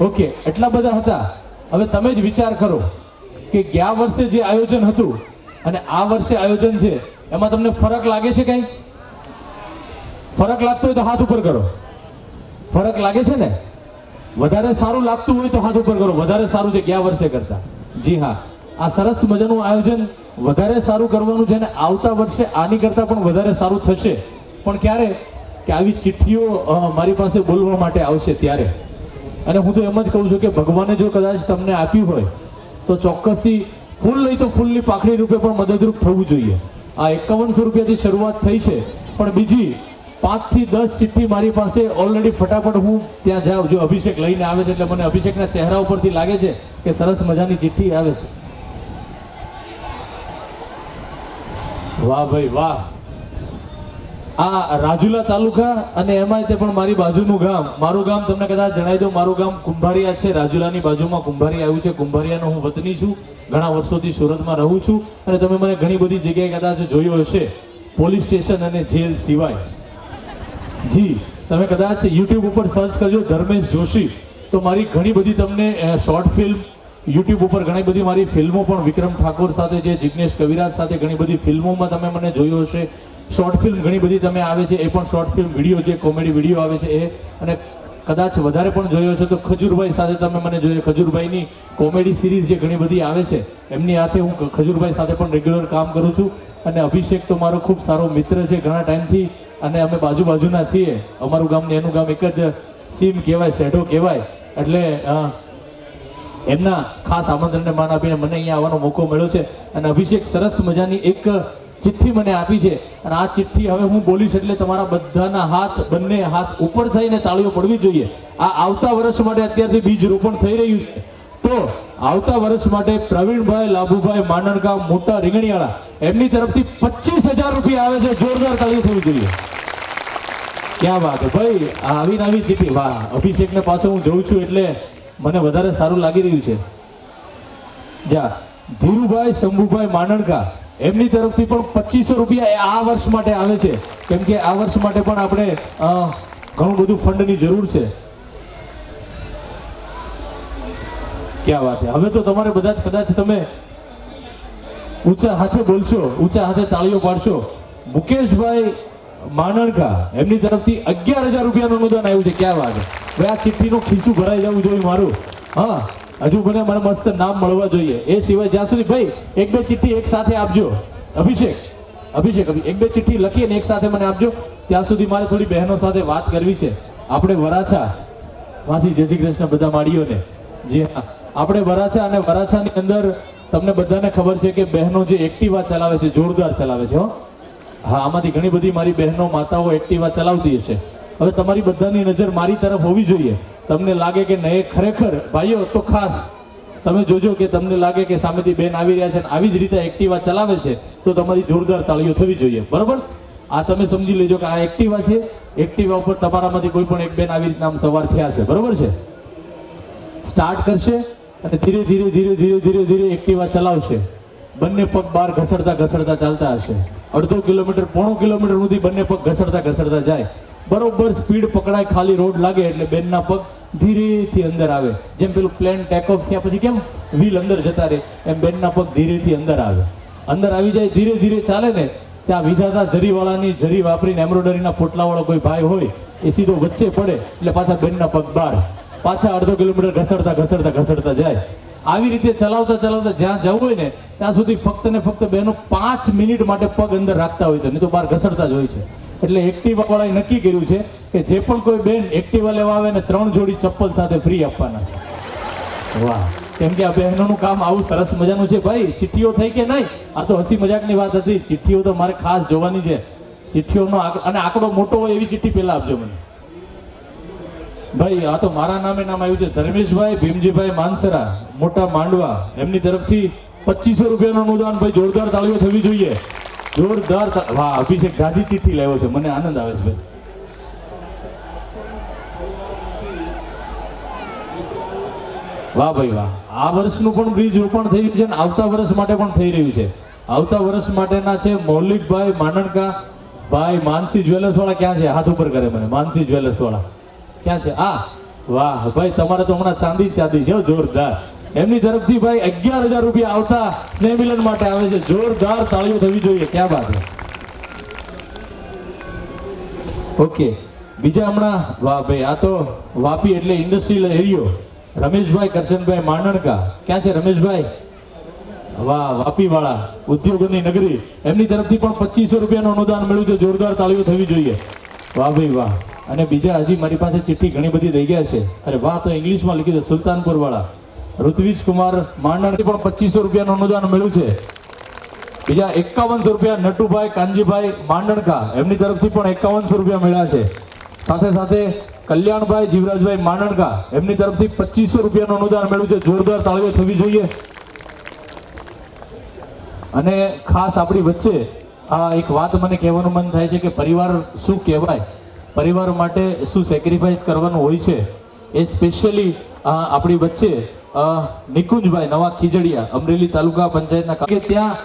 ઓકે એટલા બધા હતા. હવે તમે જ વિચાર કરો કે ગયા વર્ષે જે આયોજન હતું અને આ વર્ષે આયોજન છે એમાં તમને ફરક લાગે છે? કઈ ફરક લાગતો હોય તો હાથ ઉપર કરો. ફરક લાગે છે ને? વધારે સારું લાગતું હોય તો હાથ ઉપર કરો. વધારે સારું છે ગયા વર્ષે કરતા. જી હા, આ સરસ મજાનું આયોજન વધારે સારું કરવાનું છે અને આવતા વર્ષે આની કરતા પણ વધારે સારું થશે. પણ ક્યારે? કે આવી ચિઠ્ઠીઓ મારી પાસે બોલવા માટે આવશે ત્યારે. અને હું તો એમ જ કહું છું કે ભગવાને જો કદાચ તમને આપ્યું હોય તો ચોક્કસથી ફૂલ નહીં તો ફૂલની પાખડી રૂપે પણ મદદરૂપ થવું જોઈએ. આ 5100 રૂપિયાથી શરૂઆત થઈ છે, પણ બીજી 5 થી 10 ચિઠ્ઠી મારી પાસે ઓલરેડી ફટાફટ હું ત્યાં જાઉં. જો અભિષેક લઈને આવે છે એટલે મને અભિષેકના ચહેરા ઉપરથી લાગે છે કે સરસ મજાની ચિઠ્ઠી આવે છે. વાહ ભાઈ વાહ. આ રાજુલા તાલુકા અને એમાંય તે પણ મારી બાજુનું ગામ. મારું ગામ તમને કદાચ જણાવી દઉં, મારું ગામ કુંભારિયા છે. રાજુલાની બાજુમાં કુંભારિયા આવ્યું છે. કુંભારિયાનો હું વતની છું. ઘણા વર્ષોથી સુરતમાં રહું છું અને તમે મને ઘણી બધી જગ્યાએ કદાચ જોયો હશે. પોલીસ સ્ટેશન અને જેલ સિવાય. જી, તમે કદાચ યુટ્યુબ ઉપર સર્ચ કરજો ધર્મેશ જોશી, તો મારી ઘણી બધી તમને શોર્ટ ફિલ્મ યુટ્યુબ ઉપર ઘણી બધી મારી ફિલ્મો પણ વિક્રમ ઠાકોર સાથે જે જિગ્નેશ કવિરાજ સાથે ઘણી બધી ફિલ્મોમાં તમે મને જોયો હશે. શોર્ટ ફિલ્મ ઘણી બધી તમે આવે છે, એ પણ શોર્ટ ફિલ્મ વિડીયો જે કોમેડી વિડીયો આવે છે એ, અને કદાચ વધારે પણ જોયો છે તો ખજૂરભાઈ સાથે તમે મને જોયો. ખજૂરભાઈની કોમેડી સિરીઝ જે ઘણી બધી આવે છે એમની સાથે હું ખજૂરભાઈ સાથે પણ રેગ્યુલર કામ કરું છું. અને અભિષેક તો મારો ખૂબ સારો મિત્ર છે ઘણા ટાઈમથી, અને અમે બાજુના છીએ. અમારું ગામ ને એનું ગામ એક જ સીમ કહેવાય, શેઢો કહેવાય. એટલે એમના ખાસ આમંત્રણને માન આપીને મને અહીંયા આવવાનો મોકો મળ્યો છે. અને અભિષેક સરસ મજાની એક ચિઠ્ઠી મને આપી છે, અને આ ચિઠ્ઠી હવે હું બોલીશ એટલે તમારા બધાના હાથ, બંને હાથ ઉપર થઈને તાળીઓ પડવી જોઈએ. આ આવતા વર્ષ માટે અત્યારથી બીજ રોપણ થઈ રહ્યું છે, તો આવતા વર્ષ માટે પ્રવીણભાઈ લાભુભાઈ માંડણકા મોટા રીંગણીવાળા એમની તરફથી 25,000 રૂપિયા આવે છે. જોરદાર તાળીઓ થવી જોઈએ. ક્યાં વાત છે ભાઈ, આવી ચિઠ્ઠી. વાહ, અભિષેકને પાછો હું જોઉં છું એટલે મને વધારે સારું લાગી રહ્યું છે. જા, ધીરુભાઈ શંભુભાઈ માંડણકા એમની તરફથી પણ 2500 રૂપિયા આ વર્ષ માટે આવે છે, કેમ કે આ વર્ષ માટે પણ આપણે ઘણું બધું ફંડની જરૂર છે. ક્યાં વાત છે. હવે તો તમારે બધા જ કદાચ તમે ઊંચા હાથે બોલશો, ઊંચા હાથે તાળીઓ પાડશો. મુકેશભાઈ માંડણકા એમની તરફથી 11,000 રૂપિયાનું અનુદાન આવ્યું છે. ક્યાં વાત છે ભાઈ, આ ચિઠ્ઠીનું ખિસ્સું ભરાઈ જવું જોઈએ મારું. હા, હજુ મને મારા મસ્ત નામ મળવા જોઈએ. એ સિવાય જ્યાં સુધી ભાઈ એક બે ચિઠ્ઠી એક સાથે આપજો. અભિષેક એક બે ચિઠ્ઠી લખી અને એક સાથે મને આપજો. ત્યાં સુધી મારે થોડી બહેનો સાથે વાત કરવી છે. આપણે વરાછા માંથી જય શ્રી કૃષ્ણ બધા માળીઓને. જી હા, આપણે વરાછા, અને વરાછાની અંદર તમને બધાને ખબર છે કે બહેનો જે એક્ટિવા ચલાવે છે જોરદાર ચલાવે છે. હા, આમાંથી ઘણી બધી મારી બહેનો માતાઓ એક્ટિવા ચલાવતી હશે. હવે તમારી બધાની નજર મારી તરફ હોવી જોઈએ. તમને લાગે કે નહીં, ખરેખર ભાઈઓ તો ખાસ તમે જોજો કે તમને લાગે કે સામેથી બેન આવી રહ્યા છે અને આવી જ રીતે એક્ટિવા ચલાવે છે, તો તમારી જોરદાર તાળીઓ થવી જોઈએ. બરાબર, આ તમે સમજી લેજો કે આ એક્ટિવા છે. એક્ટિવા ઉપર તમારામાંથી કોઈ પણ એક બેન આવી રીતના આમ સવાર થયા છે. બરોબર છે, સ્ટાર્ટ કરશે અને ધીરે ધીરે એક્ટિવા ચલાવશે. બંને પગ બહાર ઘસડતા ચાલતા હશે. અડધો કિલોમીટર, પોણો કિલોમીટર સુધી બંને પગ ઘસડતા જાય. બરોબર સ્પીડ પકડાય, ખાલી રોડ લાગે એટલે બેનના પગ ધીરેથી અંદર આવે. જેમ પેલું પ્લેન ટેક ઓફ થયા પછી કેમ વ્હીલ અંદર જતા રહે, એમ બેનના પગ ધીરેથી અંદર આવે. અંદર આવી જાય, ધીરે ચાલે ને ત્યાં વિધાતા જરીવાળાની જરી વાપરીને એમ્બ્રોઇડરીના પોટલાવાળો કોઈ ભાઈ હોય એ સીધો વચ્ચે પડે એટલે પાછા બેનના પગ બહાર, પાછા અડધો કિલોમીટર ઘસડતા જાય. આવી રીતે ચલાવતા જ્યાં જવું હોય ને ત્યાં સુધી ફક્ત ને ફક્ત બહેનો 5 મિનિટ માટે પગ અંદર રાખતા હોય છે, નહીં તો બહાર ઘસડતા જ હોય છે. એટલે એક્ટિવા વાળાએ નક્કી કર્યું છે કે જે પણ કોઈ બેન એક્ટિવા લેવા આવે ને 3 જોડી ચપ્પલ સાથે ફ્રી આપવાના છે. વાહ, કેમ કે આ બહેનોનું કામ આવું સરસ મજાનું છે. ભાઈ ચિઠ્ઠીઓ થઈ કે નહીં, આ તો હસી મજાકની વાત હતી. ચિઠ્ઠીઓ તો મારે ખાસ જોવાની છે. ચિઠ્ઠીઓનો અને આંકડો મોટો હોય એવી ચિઠ્ઠી પહેલા આપજો મને. ભાઈ આ તો મારા નામે નામ આવ્યું છે. ધર્મેશભાઈ ભીમજીભાઈ માનસરા મોટા માંડવા એમની તરફથી 2500 રૂપિયાનું અનુદાન. ભાઈ જોરદાર તાળીઓ થવી જોઈએ. જોરદાર. વાહ, અભિષેક જાજી ચિઠ્ઠી લાવ્યો છે, મને આનંદ આવે છે ભાઈ. વાહ ભાઈ વાહ. આ વર્ષનું પણ બ્રિજ રોપણ થયું છે અને આવતા વર્ષ માટે પણ થઈ રહ્યું છે. આવતા વર્ષ માટેના છે મૌલિકભાઈ માંડણકા ભાઈ માનસી જ્વેલર્સ વાળા. ક્યાં છે? હાથ ઉપર કરે મને. માનસી જ્વેલર્સ વાળા ક્યાં છે? વાહ ભાઈ, તમારે તો હમણાં ચાંદી છે જોરદાર. એમની તરફથી ભાઈ 11,000 રૂપિયા આવતા સ્નેહ મિલન માટે આવે છે. જોરદાર તાળીઓ થવી જોઈએ. ક્યાં બાત છે. ઓકે, બીજા હમણાં વાહ ભાઈ, આ તો વાપી એટલે ઇન્ડસ્ટ્રીયલ એરિયો. રમેશભાઈ કરશનભાઈ માંડણકા. ક્યાં છે રમેશભાઈ? વાહ, વાપી વાળા, ઉદ્યોગોની નગરી. એમની તરફથી પણ 2500 રૂપિયાનું અનુદાન મળ્યું છે. જોરદાર તાળીઓ થવી જોઈએ. વાહ ભાઈ વાહ. અને બીજા હજી મારી પાસે ચિઠ્ઠી ઘણી બધી થઈ ગયા છે. અરે વાહ, તો ઇંગ્લિશમાં લખી દે. સુલતાનપુર વાળા ઋત્વિજ કુમાર માંડણથી પણ 2500 રૂપિયાનું અનુદાન મળ્યું છે. બીજા 5100 રૂપિયા નટુભાઈ કાનજીભાઈ માંડણકા એમની તરફથી પણ 5100 રૂપિયા મળ્યા છે. સાથે કલ્યાણભાઈ જીવરાજભાઈ માંડણકા એમની તરફથી 2500 રૂપિયાનું અનુદાન મળ્યું છે. જોરદાર તાળીઓ થવી જોઈએ. અને ખાસ આપણી વચ્ચે આ એક વાત મને કહેવાનું મન થાય છે કે પરિવાર શું કહેવાય, પરિવાર માટે શું સેક્રિફાઈસ કરવાનું હોય છે, એ સ્પેશિયલી આપણી વચ્ચે નિકુંજભાઈ નવા ખીજડીયા અમરેલી તાલુકા પંચાયતના, કે ત્યાં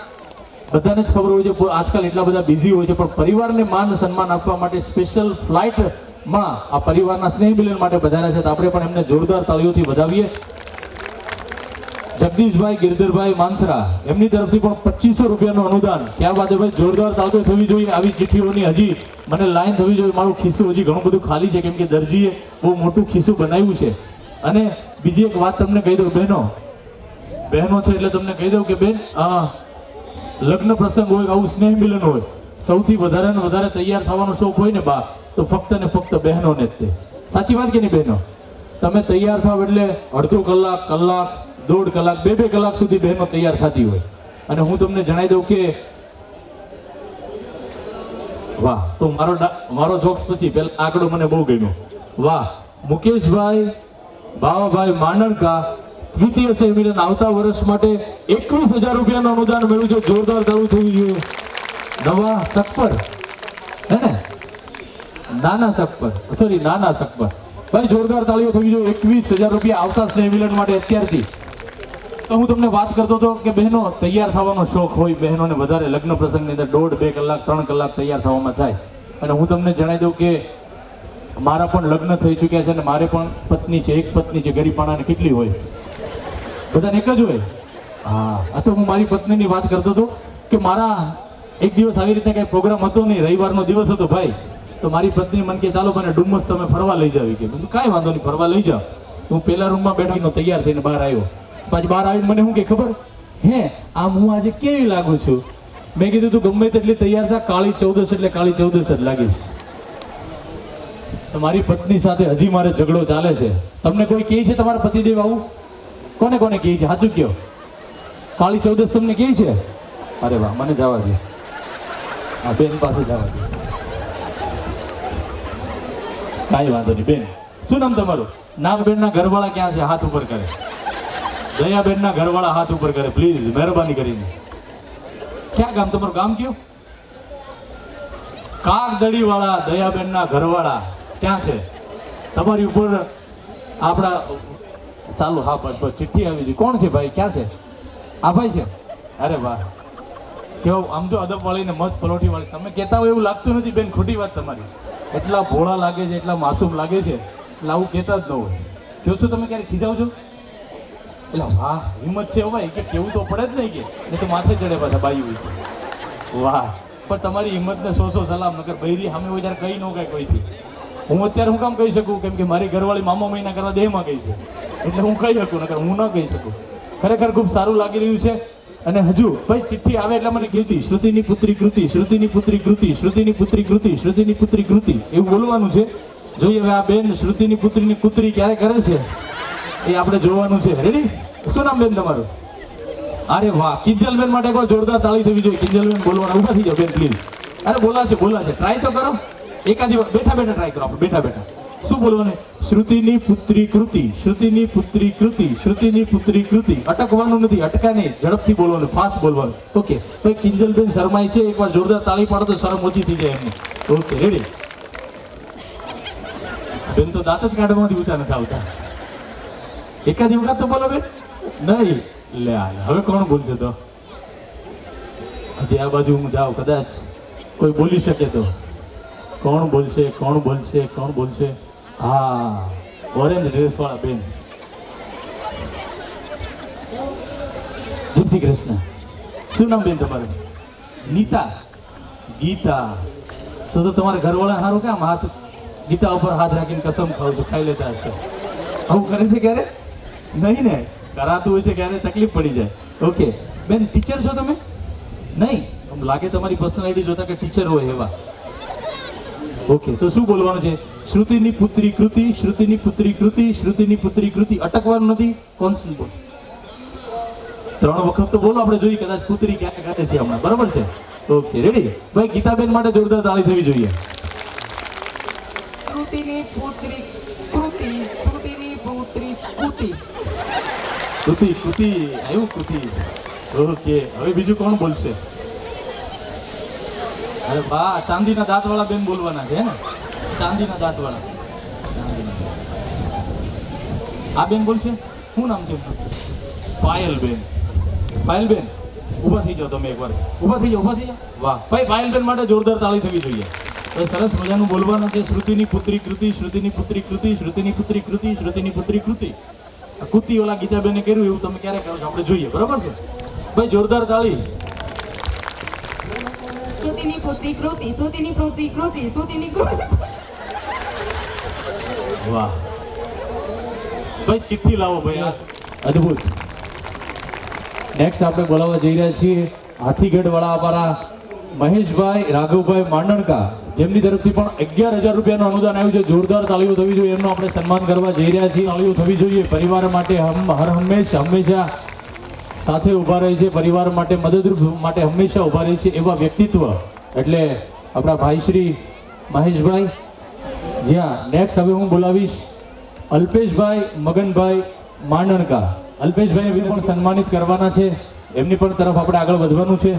બધાને જ ખબર હોય છે આજકાલ એટલા બધા બિઝી હોય છે, પણ પરિવારને માન સન્માન આપવા માટે સ્પેશિયલ ફ્લાઇટમાં આ પરિવારના સ્નેહ મિલન માટે વધાર્યા છે, તો આપણે પણ એમને જોરદાર તાળીઓથી વધાવીએ. જગદીશભાઈ ગિરધરભાઈ માનસરા, એમની તરફથી પણ 2500 રૂપિયાનું અનુદાન. ક્યાં વાત છે ભાઈ, જોરદાર તાળીઓ થવી જોઈએ. આવી ચિઠ્ઠીઓની હજી મને લાઈન થવી જોઈએ. મારું ખિસ્સું હજી ઘણું બધું ખાલી છે, કેમ કે દરજીએ બહુ મોટું ખિસ્સું બનાવ્યું છે. અને બીજી એક વાત તમને કહી દઉં, બહેનો છે એટલે તમને કહી દઉં કે બેન, લગ્ન પ્રસંગ હોય, આવું સ્નેહ મિલન હોય, સૌથી વધારે ને વધારે તૈયાર થવાનો શોખ હોય ને બા, તો ફક્ત ને ફક્ત બહેનોને જ તે. સાચી વાત કે નહીં બહેનો? તમે તૈયાર થાવ એટલે અડધો કલાક, કલાક, 1.5 કલાક, 2 કલાક સુધી બહેનો તૈયાર થતી હોય. અને હું તમને જણાવી દઉં કે વાહ, તો મારો જોક્સ પછી પેલા આંકડો મને બહુ ગમ્યો. વાહ, મુકેશભાઈ બાવાભાઈ માનણકા દ્વિતીય સ્નેહ મિલન આવતા વર્ષ માટે 21,000 રૂપિયાનું અનુદાન મળ્યું છે. જોરદાર તાળું થવી જોઈએ. નવા સકપર હે ને, નાના સકપર ભાઈ, જોરદાર તાળીઓ થવી જોઈએ. 21,000 રૂપિયા આવતા સ્નેહ મિલન માટે અત્યારથી. તો હું તમને વાત કરતો હતો કે બહેનો તૈયાર થવાનો શોખ હોય, બહેનોને વધારે લગ્ન પ્રસંગની અંદર 1.5, 2 કલાક, 3 કલાક તૈયાર થવામાં થાય. અને હું તમને જણાવી દઉં કે મારા પણ લગ્ન થઈ ચૂક્યા છે અને મારે પણ પત્ની છે. એક પત્ની છે, ગરીબાણાને કેટલી હોય? બધાને એક જ હોય. હા, આ તો હું મારી પત્નીની વાત કરતો હતો કે મારા એક દિવસ આવી રીતે કઈ પ્રોગ્રામ હતો નહીં, રવિવારનો દિવસ હતો ભાઈ. તો મારી પત્ની મને કે ચાલો મને ડુમ્મસ તમે ફરવા લઈ જાવી. કે મેં કાંઈ વાંધો નહીં, ફરવા લઈ જાઓ. હું પેલા રૂમમાં બેઠો તૈયાર થઈને બહાર આવ્યો. પછી બહાર આવીને મને શું કે ખબર હે, આમ હું આજે કેવી લાગુ છું? મેં કીધું તું ગમે તેટલી તૈયાર થા, કાળી 14 એટલે કાળી 14 જ લાગીશ. તો મારી પત્ની સાથે હજી મારે ઝઘડો ચાલે છે. તમને કોઈ કહે છે તમારા પતિદેવ આવું? કોને કોને કહે છે? સાચું કયો, કાળી 14 તમને કહે છે? અરે વાહ, મને જવા દે, આ બેન પાસે જવા દે. કાંઈ વાંધો નહીં બેન. શું નામ તમારું? નાગબેનના ઘરવાળા ક્યાં છે? હાથ ઉપર કરે. દયાબેનના ઘરવાળા હાથ ઉપર કરે પ્લીઝ, મહેરબાની કરીને. ક્યાં ગામ તમારું? ગામ કયું? કાગદડી વાળા દયાબેનના ઘરવાળા ક્યાં છે? તમારી ઉપર આપણા ચાલુ. હા બસ બસ, ચિઠ્ઠી આવી છે. કોણ છે ભાઈ? ક્યાં છે? આ ભાઈ છે? અરે વાહ, કેવો આમ તો અદબ વાળીને મસ્ત પલોઠી વાળી. તમે કહેતા હોય એવું લાગતું નથી બેન, ખોટી વાત તમારી. એટલા ભોળા લાગે છે, એટલા માસૂમ લાગે છે, એટલે આવું કહેતા જ ન હોય. કહો છો તમે ક્યારે ખીજાવ છો? એટલે વાહ, હિંમત છે ભાઈ, કે કેવું તો પડે જ નહીં, કે એ તો માથે ચડે પાછા બાઈ હોય. વાહ, પણ તમારી હિંમતને 100 સલામ. નકર બૈરી સામે હોય ત્યારે કઈ ન કહે કોઈથી. હું અત્યારે હું કામ કહી શકું, કેમ કે મારી ઘરવાળી મામા મહિના કરવા દેહમાં ગઈ છે, એટલે હું કહી શકું, નકર હું ન કહી શકું. ખરેખર ખૂબ સારું લાગી રહ્યું છે. અને હજુ ભાઈ ચિઠ્ઠી આવે એટલે મને કીધી શ્રુતિની પુત્રી કૃતિ, શ્રુતિની પુત્રી કૃતિ, શ્રુતિની પુત્રી કૃતિ, શ્રુતિની પુત્રી કૃતિ, એવું બોલવાનું છે. જોઈએ હવે આ બેન શ્રુતિની પુત્રીની કુતરી ક્યારે કરે છે એ આપણે જોવાનું છે. રેડી? શું નામ બેન તમારું? અરે વાહ, કિંજલબેન માટે કોઈ જોરદાર તાળી થવી જોઈએ. કિંજલબેન બોલવાના, ઊભા થઈ જાઓ બેન પ્લીઝ. અરે બોલાશે, ટ્રાય તો કરો. એકાદી બેઠા ટ્રાય કરો. આપણે બેઠા શું બોલવાનું? શ્રુતિની પુત્રી કૃતિ, શ્રુતિની પુત્રી કૃતિ, શ્રુતિની પુત્રી કૃતિ. અટકવાનું નથી, અટકા નહીં, ઝડપથી બોલવાનું, ફાસ્ટ બોલવાનું. ઓકે, તો કિંજલબેન શરમાય છે, એકવાર જોરદાર તાળી પાડો તો શરમ ઓછી થઈ જાય એમની. Okay, ready? બેન તો દાંત જ કાઢવામાંથી ઊંચા નથી આવતા. એકાદી વખત તો બોલો બેન. નહીં લે, હવે કોણ બોલશે? તો હજી આ બાજુ હું જાઉં, કદાચ કોઈ બોલી શકે તો. કોણ બોલશે? હા, ઓરેન્જ ડ્રેસ વાળા બેન. જય શ્રી કૃષ્ણ. શું નામ બેન તમારું? નીતા? ગીતા? તો તમારા ઘરવાળા સારું કામ હાથ ગીતા ઉપર હાથ રાખીને કસમ ખાવ છો, ખાઈ લેતા હશે. આવું કરે છે ક્યારે? નહીં ને, કરાતું હોય છે ક્યારે તકલીફ પડી જાય. ઓકે બેન, ટીચર છો તમે? નહીં, આમ લાગે તમારી પર્સનાલિટી જોતા કે ટીચર હોય એવા. ઓકે, તો શું બોલવાનું છે? શ્રુતિની પુત્રી કૃતિ, શ્રુતિની પુત્રી કૃતિ, શ્રુતિની પુત્રી કૃતિ. અટકવાનું નથી, કોન્સ્ટન્ટ બોલ. 3 વખત તો બોલો, આપણે જોઈએ કદાચ પુત્રી ક્યાં કાઢે છે હમણાં. બરાબર છે? Okay, ready? ભાઈ ગીતાબેન માટે જોરદાર તાળી થવી જોઈએ. શ્રુતિની પુત્રી કૃતિ, શ્રુતિની પુત્રી કૃતિ. કૃતિ આવ્યું કૃતિ. ઓકે, હવે બીજું કોણ બોલશે? અરે વાહ, ચાંદીના દાંત વાળા બેન બોલવાના છે ને? ચાંદીના દાંત વાળા. આ બેન બોલશે. શું નામ છે? પાયલબેન. ઊભા થઈ જાઓ તમે એકવાર. ઊભા થઈ જાઓ, ઊભા થઈ જાઓ. વાહ ભાઈ, પાયલબેન માટે જોરદાર તાળી થવી જોઈએ. હવે સરસ મજાનું બોલવાનું છે. શ્રુતિની પુત્રી કૃતિ, શ્રુતિની પુત્રી કૃતિ, શ્રુતિની પુત્રી કૃતિ, શ્રુતિની પુત્રી કૃતિ. આ કૃતિ ઓલા ગીતાબેને કર્યું એવું તમે ક્યારે કરો છો આપણે જોઈએ, બરાબર છે ભાઈ? જોરદાર તાળી. શ્રુતિની પુત્રી કૃતિ, શ્રુતિની પુત્રી કૃતિ, શ્રુતિની કૃતિ. વાહ ભાઈ, ચિઠ્ઠી લાવો ભાઈ, અદ્ભુત. નેક્સ્ટ આપણે બોલાવવા જઈ રહ્યા છીએ હાથીગઢ વાળા અમારા મહેશભાઈ રાઘવભાઈ માંડણકા, જેમની તરફથી પણ 11,000 રૂપિયાનું અનુદાન આવ્યું છે. જોરદાર તાળીઓ થવી જોઈએ. એમનું આપણે સન્માન કરવા જઈ રહ્યા છીએ. તાળીઓ થવી જોઈએ. પરિવાર માટે હંમેશા સાથે ઊભા રહે છે, પરિવાર માટે મદદરૂપ માટે હંમેશા ઊભા રહે છે એવા વ્યક્તિત્વ એટલે આપણા ભાઈ શ્રી મહેશભાઈ. જ્યાં નેક્સ્ટ હવે હું બોલાવીશ અલ્પેશભાઈ મગનભાઈ માંડણકા. અલ્પેશભાઈને પણ સન્માનિત કરવાના છે. એમની પણ તરફ આપણે આગળ વધવાનું છે.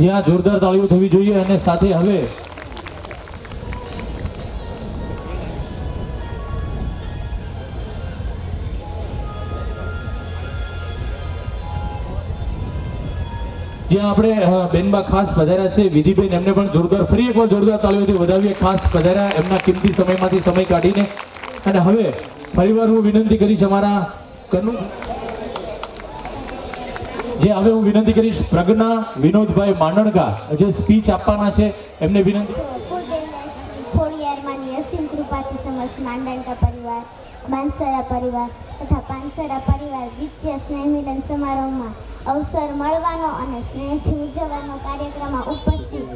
જ્યાં જોરદાર તાળીઓ થવી જોઈએ. અને સાથે હવે જ્યાં આપણે બેનબા ખાસ પધાર્યા છે વિધિબેન, એમને પણ જોરદાર ફરી એકવાર જોરદાર તાળીઓથી વધાવીએ. ખાસ પધાર્યા એમના કિંમતી સમયમાંથી સમય કાઢીને. અને હવે ફરીવાર હું વિનંતી કરીશ અમારા કનુ હવે હું વિનંતી કરીશ પ્રજ્ઞા વિનોદભાઈ માંડણકા જે સ્પીચ આપવાના છે એમને વિનંતી. ખોડિયારમાંની અસીમ કૃપાથી સમસ્ત માંડણકા પરિવાર, બાંસરા પરિવાર તથા પાંસરા પરિવાર દ્વિતીય સ્નેહ મિલન સમારોહમાં અવસર મળવાનો અને સ્નેહથી ઉજવવાનો કાર્યક્રમમાં ઉપસ્થિત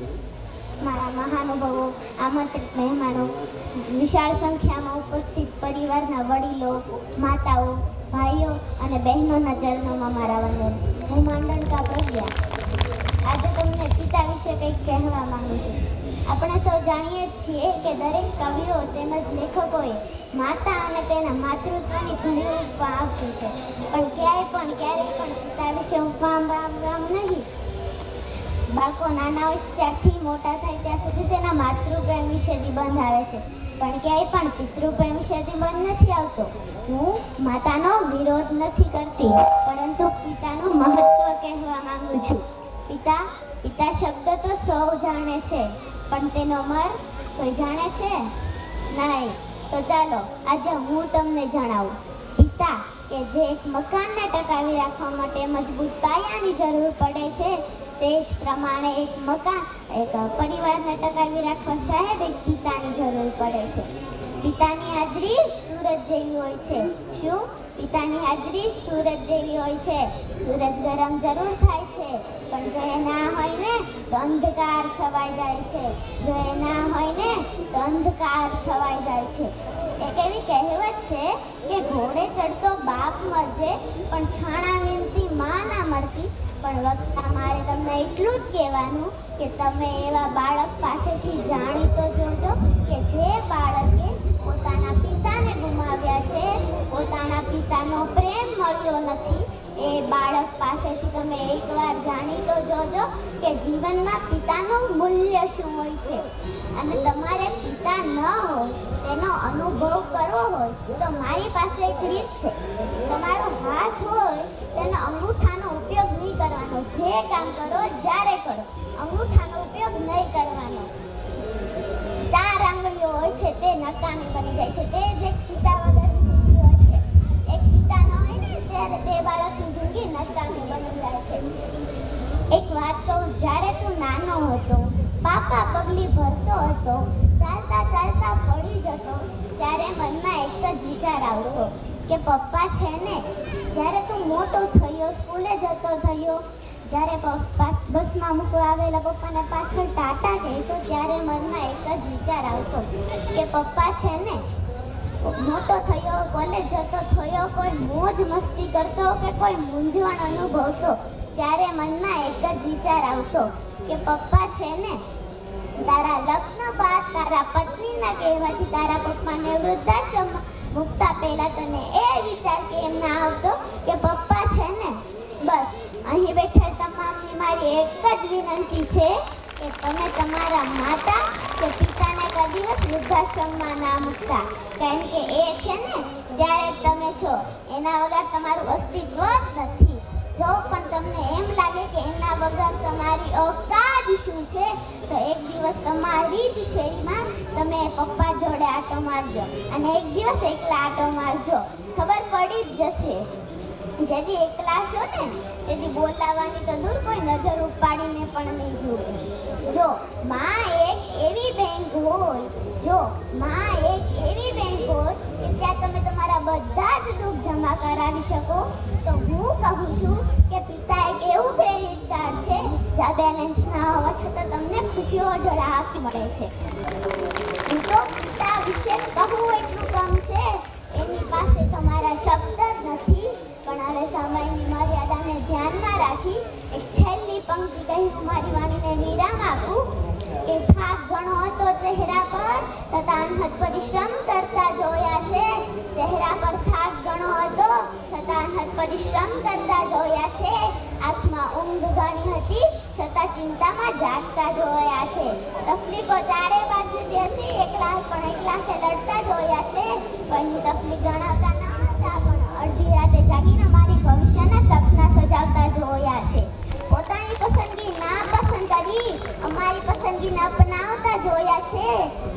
મારા મહાનુભાવો, આમંત્રિત મહેમાનો, વિશાળ સંખ્યામાં ઉપસ્થિત પરિવારના વડીલો, માતાઓ, ભાઈઓ અને બહેનોના ચરણોમાં મારા વંદન. હું માંડણકા પ્રજ્ઞા આજે તમને પિતા વિશે કંઈક કહેવા માંગુ છું. આપણે સૌ જાણીએ છીએ કે દરેક કવિઓ તેમજ લેખકોએ માતા અને તેના માતૃત્વની ઘણી ઉપમા આપી છે, પણ ક્યારેય પણ પિતા વિશે ઉપમા નહીં. બાળકો નાના હોય ત્યારથી મોટા થાય ત્યાં સુધી તેના માતૃપ્રેમ વિશે નિબંધ આવે છે, પણ ક્યાંય પણ પિતૃપ્રેમ વિશે નિબંધ નથી આવતો. હું માતાનો વિરોધ નથી કરતી, પરંતુ પિતાનું મહત્વ કહેવા માંગુ છું. પિતા શબ્દ તો સૌ જાણે છે, પણ તેનો મર્મ કોઈ જાણે છે નહીં. તો ચાલો આજે હું તમને જણાવું. પિતા કે જે એક મકાનને ટકાવી રાખવા માટે મજબૂત પાયાની જરૂર પડે છે, તે જ પ્રમાણે એક પરિવારને ટકાવી રાખવા સાહેબ એક પિતાની જરૂર પડે છે. પિતાની હાજરી સૂરજ જેવી હોય છે. શું? પિતાની હાજરી સૂરજ જેવી હોય છે. સૂરજ ગરમ જરૂર થાય છે, પણ જો એ ના હોય ને તો અંધકાર છવાઈ જાય છે. જો એ ના હોય ને તો અંધકાર છવાઈ જાય છે. એક એવી કહેવત છે કે ઘોડે ચડતો બાપ મરજે પણ છાણા વીણતી માં ના મળતી. પણ વક્તા મારે તમને એટલું જ કહેવાનું કે તમે એવા બાળક પાસેથી જાણી તો જોજો કે જે બાળકે પોતાના પિતાને ગુમાવ્યા છે, પોતાના પિતાનો પ્રેમ મળ્યો નથી. એ બાળક પાસેથી તમે એકવાર જાણી તો જોજો કે જીવનમાં પિતાનું મૂલ્ય શું હોય છે. અને તમારે પિતા ન હોય તેનો અનુભવ કરવો હોય તો મારી પાસે એક રીત છે. તમારો હાથ હોય તેનો અંગૂઠાનો ઉપયોગ નહીં કરવાનો. જે કામ કરો જ્યારે કરો અંગૂઠાનો ઉપયોગ નહીં કરવાનો. 4 આંગળીઓ હોય છે તે નકામી બની જાય છે. તે જ એક પિતા વગરની જિંદગી હોય છે. એક પિતા ન હોય ને ત્યારે તે બાળકની જિંદગી નકામી બની જાય છે. એક વાત કહું, જ્યારે તું નાનો હતો, પાપા પગલી ભરતો હતો, ચાલતા ચાલતા પડી જતો, ત્યારે મનમાં એક જ વિચાર આવતો કે પપ્પા છે ને. જ્યારે તું મોટો થયો, સ્કૂલે જતો થયો, જ્યારે બસમાં મૂકવા આવેલા પપ્પાને પાછળ ટાટા કહેતો, ત્યારે મનમાં એક જ વિચાર આવતો કે પપ્પા છે ને. મોટો થયો, કોલેજ જતો થયો, કોઈ મોજ મસ્તી કરતો કે કોઈ મૂંઝવણ અનુભવતો, ત્યારે મનમાં એક જ વિચાર આવતો કે પપ્પા છે ને. તારા લગ્ન બાદ તારા પત્નીના કહેવાથી તારા પપ્પાને વૃદ્ધાશ્રમમાં મૂકતા પહેલા તને એ વિચાર કેમ ના આવતો કે પપ્પા છે ને. બસ અહીં બેઠા તમામની મારી મારી એક જ વિનંતી છે કે તમે તમારા માતા કે પિતાને કદી દિવસ વૃદ્ધાશ્રમમાં ના મૂકતા, કારણ કે એ છે ને જ્યારે તમે છો એના વગર તમારું અસ્તિત્વ જ નથી. જો પણ તમને એમ લાગે કે એના વગર તમારી ઓકાત શું છે, તો એક દિવસ તમારી જ શેરીમાં તમે પપ્પા જોડે આટો મારજો અને એક દિવસ એકલા આટો મારજો, ખબર પડી જ જશે. જેથી એકલા છો ને તેથી બોલાવવાની તો દૂર કોઈ નજર ઉપાડીને પણ નહીં જુએ. જો માં એક એવી બેંક હોય, જો માં એક એવી બેંક હોય કે ત્યાં તમે તમારા બધા જ દુઃખ જમા કરાવી શકો, તો હું કહું છું કે પિતા એક એવું ક્રેડિટ કાર્ડ છે જ્યાં બેલેન્સ ના હોવા છતાં તમને ખુશીઓ ઢળાક મળે છે. હું તો પિતા વિશે કહું એટલું કમ છે, એની પાસે તમારા શબ્દ જ નથી. પણ હવે સમયની મર્યાદાને ધ્યાનમાં રાખી એક છેલ્લી પંક્તિ કહી હું મારી વાણીને વિરામ આપું કે થાક ઘણો હતો ચહેરા પર તથા અનહદ પરિશ્રમ કરતા જોયા છે. ચહેરા પર થાક ઘણો હતો તથા અનહદ પરિશ્રમ કરતા જોયા છે. આંખમાં ઊંઘ ઘણી હતી છતાં ચિંતામાં જાગતા જોયા છે. તકલીફો ચારે બાજુથી હતી, એકલા પણ એકલાથી લડતા જોયા છે. કોઈની તકલીફ ગણાવતા ન હતા, પણ અડધી રાતે જાગીને મારી ભવિષ્યના સપના સજાવતા જોયા છે. પોતાની પસંદગી ના પસંદ કરી અમારી પસંદગીને અપનાવતા જોયા છે.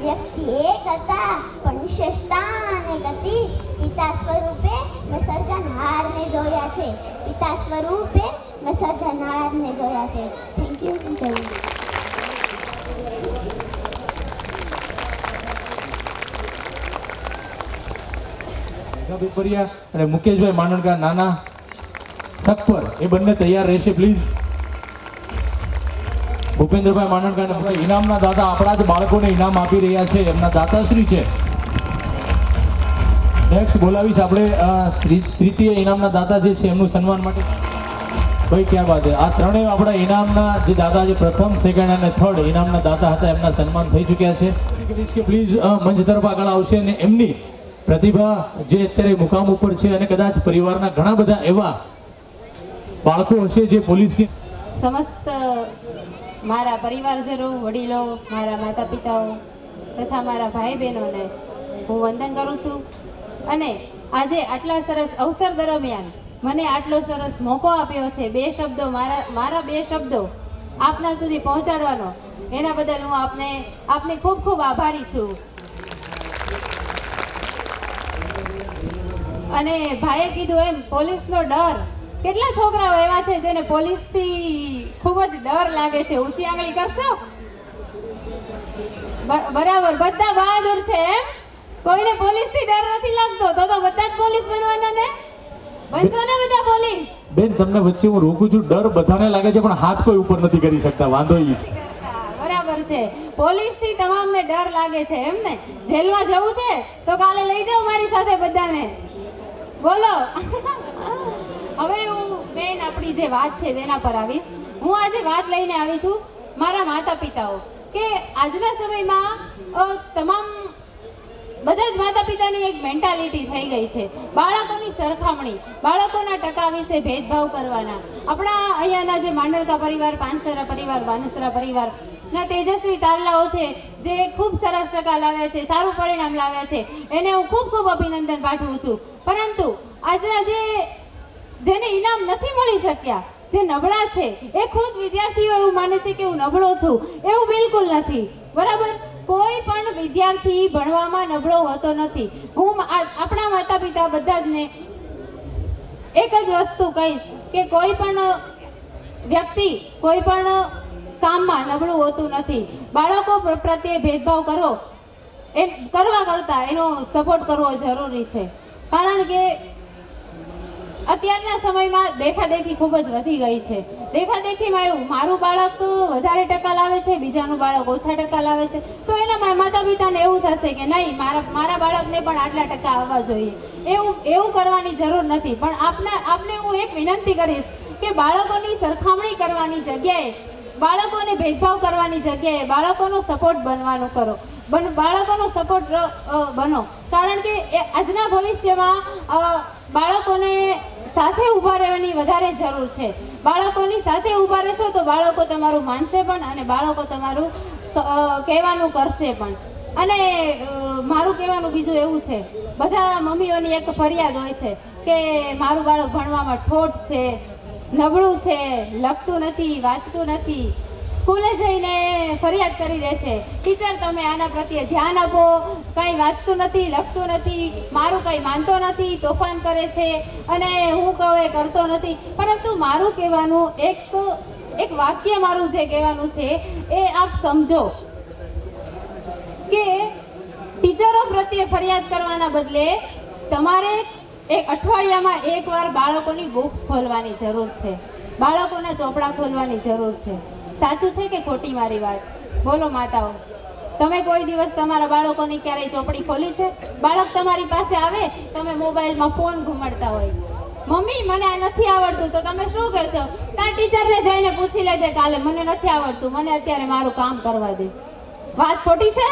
વ્યક્તિ એક હતા પણ વિશેષતા અનેક હતી. પિતા સ્વરૂપે મેં સર્જનહારને જોયા છે. પિતા સ્વરૂપે મેં સર્જનહારને જોયા છે. Thank you. જય પીપરિયા અને મુકેશભાઈ માંડણકા નાના થકપર એ બંને તૈયાર રહેશે પ્લીઝ. ભૂપેન્દ્રભાઈ માંડણકા અને ઇનામના દાદા આપણા જ બાળકોને ઇનામ આપી રહ્યા છે, એમના દાતાશ્રી છે. નેક્સ્ટ બોલાવીશ આપણે તૃતીય ઇનામના દાતા જે છે એમનું સન્માન માટે. ભાઈ ક્યાં વાત છે, આ ત્રણેય આપણા ઇનામના જે દાદા જે પ્રથમ સેકન્ડ અને થર્ડ ઇનામના દાતા હતા એમના સન્માન થઈ ચૂક્યા છે. કે પ્લીઝ મંચ તરફ આગળ આવશે અને એમની પ્રતિભા જે અત્યારે મુકામ ઉપર છે અને કદાચ પરિવારના ઘણા બધા એવા બાળકો હશે જે પોલીસની સમસ્ત મારા પરિવારજનો, વડીલો, મારા માતા પિતાઓ તથા મારા ભાઈ બહેનોને હું વંદન કરું છું. અને આજે આટલા સરસ અવસર દરમિયાન મને આટલો સરસ મોકો આપ્યો છે બે શબ્દો મારા બે શબ્દો આપના સુધી પહોંચાડવાનો, એના બદલ હું આપને ખૂબ ખૂબ આભારી છું. અને ભાઈએ કીધું એમ પોલીસનો ડર, કેટલા છોકરાઓ એવા છે જેને પોલીસથી ખૂબ જ ડર લાગે છે? ઊંચી આંગળી કરશો? બરાબર, બધા બહાદુર છે એમ? કોઈને પોલીસથી ડર નથી લાગતો? તો બધા જ પોલીસ બનવાના ને? બનશો ને બધા પોલીસ? બેન તમને વચ્ચે હું રોકું છું, ડર બધાને લાગે છે પણ હાથ કોઈ ઉપર નથી કરી શકતા, વાંધો ઈ છે. બરાબર છે, પોલીસથી તમામને ડર લાગે છે એમ ને? જેલમાં જવું છે તો કાલે લઈ જાઓ મારી સાથે બધાને, બોલો. હવે હું બેન આપણી જે વાત છે તેના પર આવીશ. હું આજે વાત લઈને આવી છું મારા માતા પિતાઓ, કે આજના સમયમાં તમામ બધા જ માતા પિતાની એક મેન્ટાલિટી થઈ ગઈ છે, બાળકોની સરખામણી, બાળકોના ટકા વિશે ભેદભાવ કરવાના. આપણા અહીંયાના જે માંડણકા પરિવાર, પાંચસરા પરિવાર, વાનસરા પરિવાર ના તેજસ્વી તારલાઓ છે જે ખૂબ સરસ ટકા લાવ્યા છે, સારું પરિણામ લાવ્યા છે, એને હું ખૂબ ખૂબ અભિનંદન પાઠવું છું. પરંતુ આજના જેને ઇનામ નથી મળી શક્યા, જે નબળા છે, એ ખુદ વિદ્યાર્થીઓ એવું માને છે કે હું નબળો છું. એવું બિલકુલ નથી, બરાબર? કોઈ પણ વિદ્યાર્થી ભણવામાં નબળો હોતો નથી. હું આપણા માતા પિતા બધા જ ને એક જ વસ્તુ કહીશ કે કોઈ પણ વ્યક્તિ કોઈ પણ કામમાં નબળું હોતું નથી. બાળકો પ્રત્યે ભેદભાવ કરવા કરતા એનો સપોર્ટ કરવો જરૂરી છે. કારણ કે અત્યારના સમયમાં દેખાદેખી ખૂબ જ વધી ગઈ છે. દેખાદેખીમાં એવું, મારું બાળક વધારે ટકા લાવે છે, બીજાનું બાળક ઓછા ટકા લાવે છે, તો એના માતા પિતાને એવું થશે કે નહીં, મારા બાળકને પણ આટલા ટકા આવવા જોઈએ. એવું કરવાની જરૂર નથી. પણ આપને હું એક વિનંતી કરીશ કે બાળકોની સરખામણી કરવાની જગ્યાએ, બાળકોને ભેદભાવ કરવાની જગ્યાએ બાળકોનો સપોર્ટ બનવાનું કરો, બાળકોનો સપોર્ટ બનો. કારણ કે આજના ભવિષ્યમાં બાળકોને સાથે ઊભા રહેવાની વધારે જરૂર છે. બાળકોની સાથે ઊભા રહેશો તો બાળકો તમારું માનશે પણ અને બાળકો તમારું કહેવાનું કરશે પણ. અને મારું કહેવાનું બીજું એવું છે, બધા મમ્મીઓની એક ફરિયાદ હોય છે કે મારું બાળક ભણવામાં ઠોઠ છે, નબળું છે, લખતું નથી, વાંચતું નથી. સ્કૂલે જઈને ફરિયાદ કરી દે છે, ટીચર તમે આના પ્રત્યે ધ્યાન આપો, કાંઈ વાંચતું નથી, લખતું નથી, મારું કંઈ માનતો નથી, તોફાન કરે છે અને હું કહું એ કરતો નથી. પરંતુ મારું કહેવાનું એક વાક્ય મારું જે કહેવાનું છે એ આપ સમજો કે ટીચરો પ્રત્યે ફરિયાદ કરવાના બદલે તમારે એક અઠવાડિયામાં એકવાર બાળકોની બુક્સ ખોલવાની જરૂર છે, બાળકોના ચોપડા ખોલવાની જરૂર છે. સાચું છે કે ખોટી મારી વાત? બોલો માતાઓ, તમે કોઈ દિવસ તમારા બાળકોની ક્યારેય ચોપડી ખોલી છે? બાળક તમારી પાસે આવે, તમે મોબાઈલમાં ફોન ઘુમાડતા હોય, મમ્મી મને આ નથી આવડતું, તો તમે શું કહો છો? તાર ટીચરને જઈને પૂછી લેજે કાલે, મને નથી આવડતું, મને અત્યારે મારું કામ કરવા દે. વાત ખોટી છે?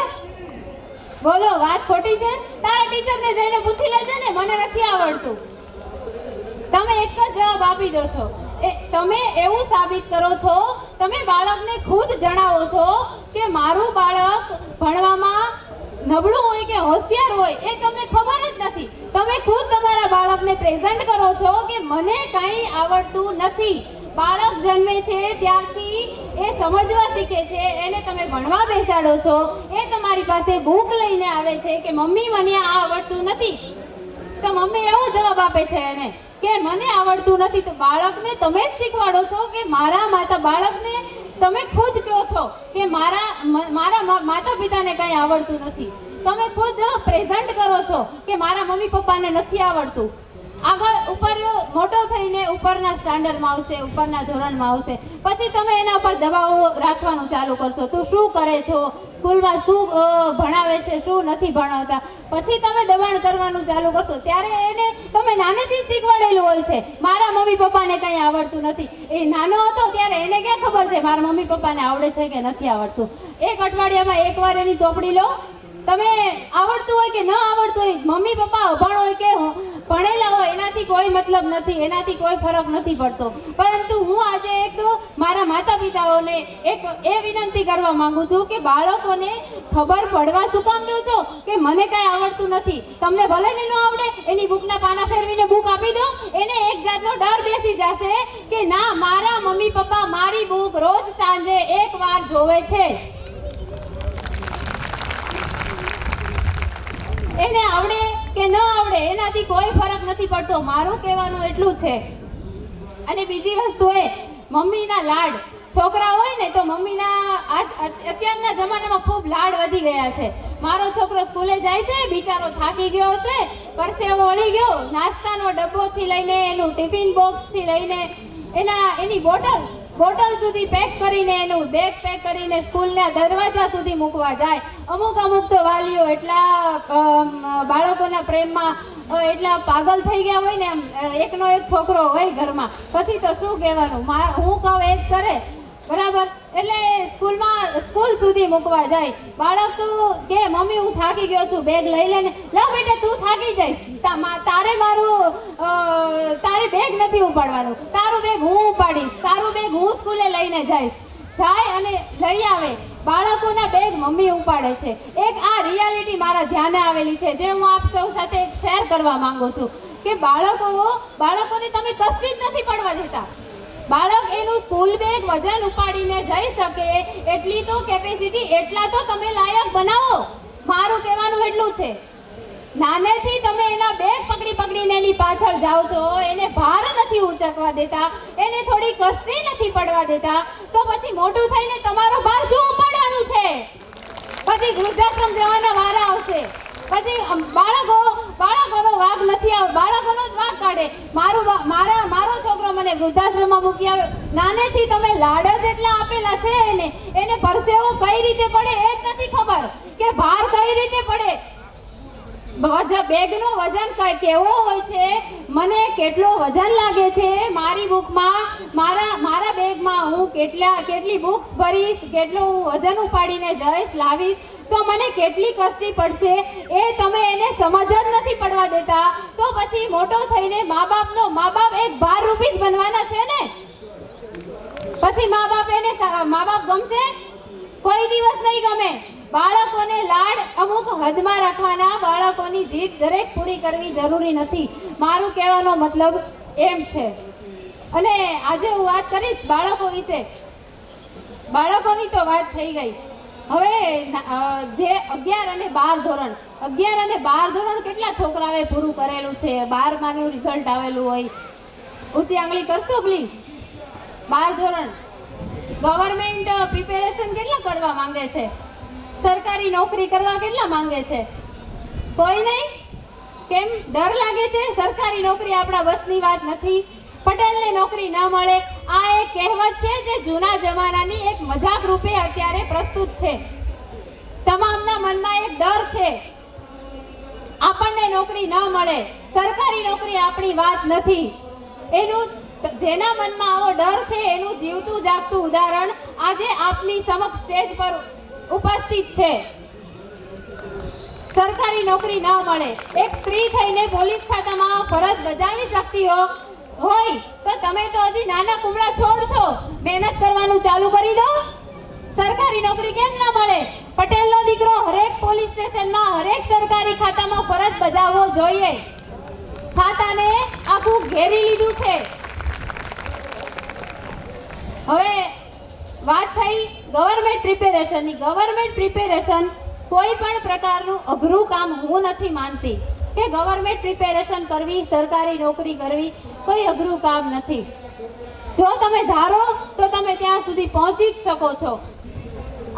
બોલો, વાત ખોટી છે? તારા ટીચરને જઈને પૂછી લેજે ને, મને નથી આવડતું. તમે એક જ જવાબ આપી દો છો. તમે એવું સાબિત કરો છો, તમે બાળકને ખુદ જણાવો છો કે મારું બાળક ભણવામાં નબળું હોય કે હોશિયાર હોય એ તમને ખબર જ નથી. તમે ખુદ તમારા બાળકને પ્રેઝન્ટ કરો છો કે મને કાંઈ આવડતું નથી. બાળક જન્મે છે ત્યારથી એ સમજવા શીખે છે, એને તમે ભણવા બેસાડો છો, એ તમારી પાસે બુક લઈને આવે છે કે મમ્મી મને આ આવડતું નથી, તો મમ્મી એવો જવાબ આપે છે એને કે મને આવડતું નથી. તો બાળકને તમે જ શીખવાડો છો કે મારા માતા, બાળકને તમે ખુદ કહો છો કે મારા માતા પિતાને કંઈ આવડતું નથી. તમે ખુદ પ્રેઝન્ટ કરો છો કે મારા મમ્મી પપ્પાને નથી આવડતું. આગળ ઉપર મોટો થઈને ઉપરના સ્ટાન્ડર્ડમાં આવશે, ઉપરના ધોરણમાં આવશે, પછી તમે એના પર દબાવો રાખવાનું ચાલુ કરશો. તું શું કરે છો, સ્કૂલમાં શું ભણાવે છે, શું નથી ભણાવતા, પછી તમે દબાણ કરવાનું ચાલુ કરશો. ત્યારે એને તમે નાનેથી જ શીખવાડેલું હોય છે મારા મમ્મી પપ્પાને કંઈ આવડતું નથી. એ નાનો હતો ત્યારે એને ક્યાં ખબર છે મારા મમ્મી પપ્પાને આવડે છે કે નથી આવડતું? એક અઠવાડિયામાં એકવાર એની ચોપડી લો. તમે આવડતું હોય કે ન આવડતું હોય, મમ્મી પપ્પા અભણ હોય કે ભણેલા હોય, એનાથી કોઈ મતલબ નથી, એનાથી કોઈ ફરક નથી પડતો. પરંતુ હું આજે એક મારા માતા પિતાઓને એક એ વિનંતી કરવા માંગુ છું કે બાળકોને ખબર પડવા શું કામ દો છો કે મને કાંઈ આવડતું નથી. તમને ભલે ને ન આવડે, એની બુકના પાના ફેરવીને બુક આપી દો, એને એક જાતનો ડર બેસી જશે કે ના, મારા મમ્મી પપ્પા મારી બુક રોજ સાંજે એકવાર જોવે છે. એને આવડે કે ન આવડે એનાથી કોઈ ફરક નથી પડતો. મારું કહેવાનું એટલું છે. અને બીજી વસ્તુ એ મમ્મીના લાડ, છોકરા હોય ને તો મમ્મીના અત્યારના જમાનામાં ખૂબ લાડ વધી ગયા છે. મારો છોકરો સ્કૂલે જાય છે, બિચારો થાકી ગયો હશે, પરસેવો વળી ગયો, નાસ્તાનો ડબ્બોથી લઈને એનું ટિફિન બોક્સથી લઈને એની બોટલ સુધી પેક કરીને, એનું બેગ પેક કરીને સ્કૂલના દરવાજા સુધી મૂકવા જાય. અમુક તો વાલીઓ એટલા બાળકોના પ્રેમમાં એટલા પાગલ થઈ ગયા હોય ને, એકનો એક છોકરો હોય ઘરમાં, પછી તો શું કહેવાનું, હું કહું એ જ કરે, બરાબર? એટલે સ્કૂલ સુધી મૂકવા જાય. બાળક તો કે મમ્મી હું થાકી ગયો છું, બેગ લઈ લે ને. લા બેટા, તું થાકી જઈશ, તારે બેગ નથી ઉપાડવાનું, તારું બેગ હું ઉપાડીશ, તારું બેગ હું સ્કૂલે લઈને જઈશ. જાય અને લઈ આવે. બાળકોના બેગ મમ્મી ઉપાડે છે. એક આ રિયાલિટી મારા ધ્યાને આવેલી છે, જે હું આપ સૌ સાથે એક શેર કરવા માંગુ છું કે બાળકોને તમે કષ્ટ જ નથી પડવા દેતા. બાળક એનું સ્કૂલ બેગ વજન ઉપાડીને જઈ શકે એટલી તો કેપેસિટી, એટલા તો તમે લાયક બનાવો. મારું કહેવાનું એટલું છે. નાનેથી તમે એના બેગ પકડીને એની પાછળ જાઓ છો, એને ભાર નથી ઉચકવા દેતા, એને થોડી કષ્ટી નથી પડવા દેતા, તો પછી મોટું થઈને તમારો ભાર શું ઉપાડવાનું છે? પછી વૃદ્ધાશ્રમ જવાના વારા આવશે. પછી બાળકોનો વાગ નથી આવે, બાળકોનો જ વાગ કાઢે. મારો છોકરો મને વૃદ્ધાશ્રમમાં મૂકી આવ્યો. નાનેથી તમે લાડ જ એટલા આપેલા છે એને પરસેવો કઈ રીતે પડે એ જ નથી ખબર, કે ભાર કઈ રીતે પડે. બેગનો વજન કેવો હોય છે, મને કેટલો વજન લાગે છે મારી બુકમાં, મારા બેગમાં હું કેટલી બુક્સ ભરીશ, કેટલું વજન ઉપાડીને જઈશ, લાવીશ, તો મને કેટલી કષ્ટી પડશે એ તમે એને સમજ જ નથી પડવા દેતા. તો પછી મોટો થઈને મા બાપ એક ભાર રૂપી જ બનવાના છે ને. પછી મા બાપ ગમશે? કોઈ દિવસ નહીં ગમે. બાળકોને લાડ અમુક હદમાં રાખવાના, બાળકોની જીદ દરેક પૂરી કરવી જરૂરી નથી. મારું કહેવાનો મતલબ એમ છે. અને આજે હું વાત કરીશ બાળકો વિશે. બાળકોની તો વાત થઈ ગઈ. હવે જે 11 અને 12 ધોરણ કેટલા છોકરાઓએ પૂરું કરેલું છે? 12માનું રિઝલ્ટ આવેલું હોય. ઊંચી આંગળી કરશો પ્લીઝ. 12 ધોરણ ગવર્મેન્ટ પ્રિપેરેશન કેટલા કરવા માંગે છે? સરકારી નોકરી કરવા કેટલા માંગે છે? કોઈ નહીં. કેમ? ડર લાગે છે? સરકારી નોકરી આપણા બસની વાત નથી. પટેલને નોકરી ન મળે, આ એક કહેવત છે જે જૂના જમાનાની એક મજાક રૂપે અત્યારે પ્રસ્તુત છે. તમામના મનમાં એક ડર છે, આપણને નોકરી ન મળે, સરકારી નોકરી આપણી વાત નથી. એનું જેના મનમાં આવો ડર છે એનું જીવતું જાગતું ઉદાહરણ આજે આપની સમક્ષ સ્ટેજ પર ઉપસ્થિત છે. સરકારી નોકરી ન મળે, એક સ્ત્રી થઈને પોલીસ ખાતામાં ફરજ બજાવી શકતી હોય તો તમે તો હજી નાના કુમળા છોડ છો. મહેનત કરવાનું ચાલુ કરી દો. સરકારી નોકરી કેમ ન મળે? પટેલનો દીકરો હરેક પોલીસ સ્ટેશનમાં, હરેક સરકારી ખાતામાં ફરજ બજાવવો જોઈએ. ખાતાને આખું ઘેરી લીધું છે. હવે વાત થઈ ગવર્મેન્ટ પ્રિપેરેશનની. ગવર્મેન્ટ પ્રિપેરેશન કોઈ પણ પ્રકારનું અઘરું કામ હું નથી માનતી કે ગવર્મેન્ટ પ્રિપેરેશન કરવી, સરકારી નોકરી કરવી કોઈ અઘરું કામ નથી. જો તમે ધારો તો તમે ત્યાં સુધી પહોંચી જ શકો છો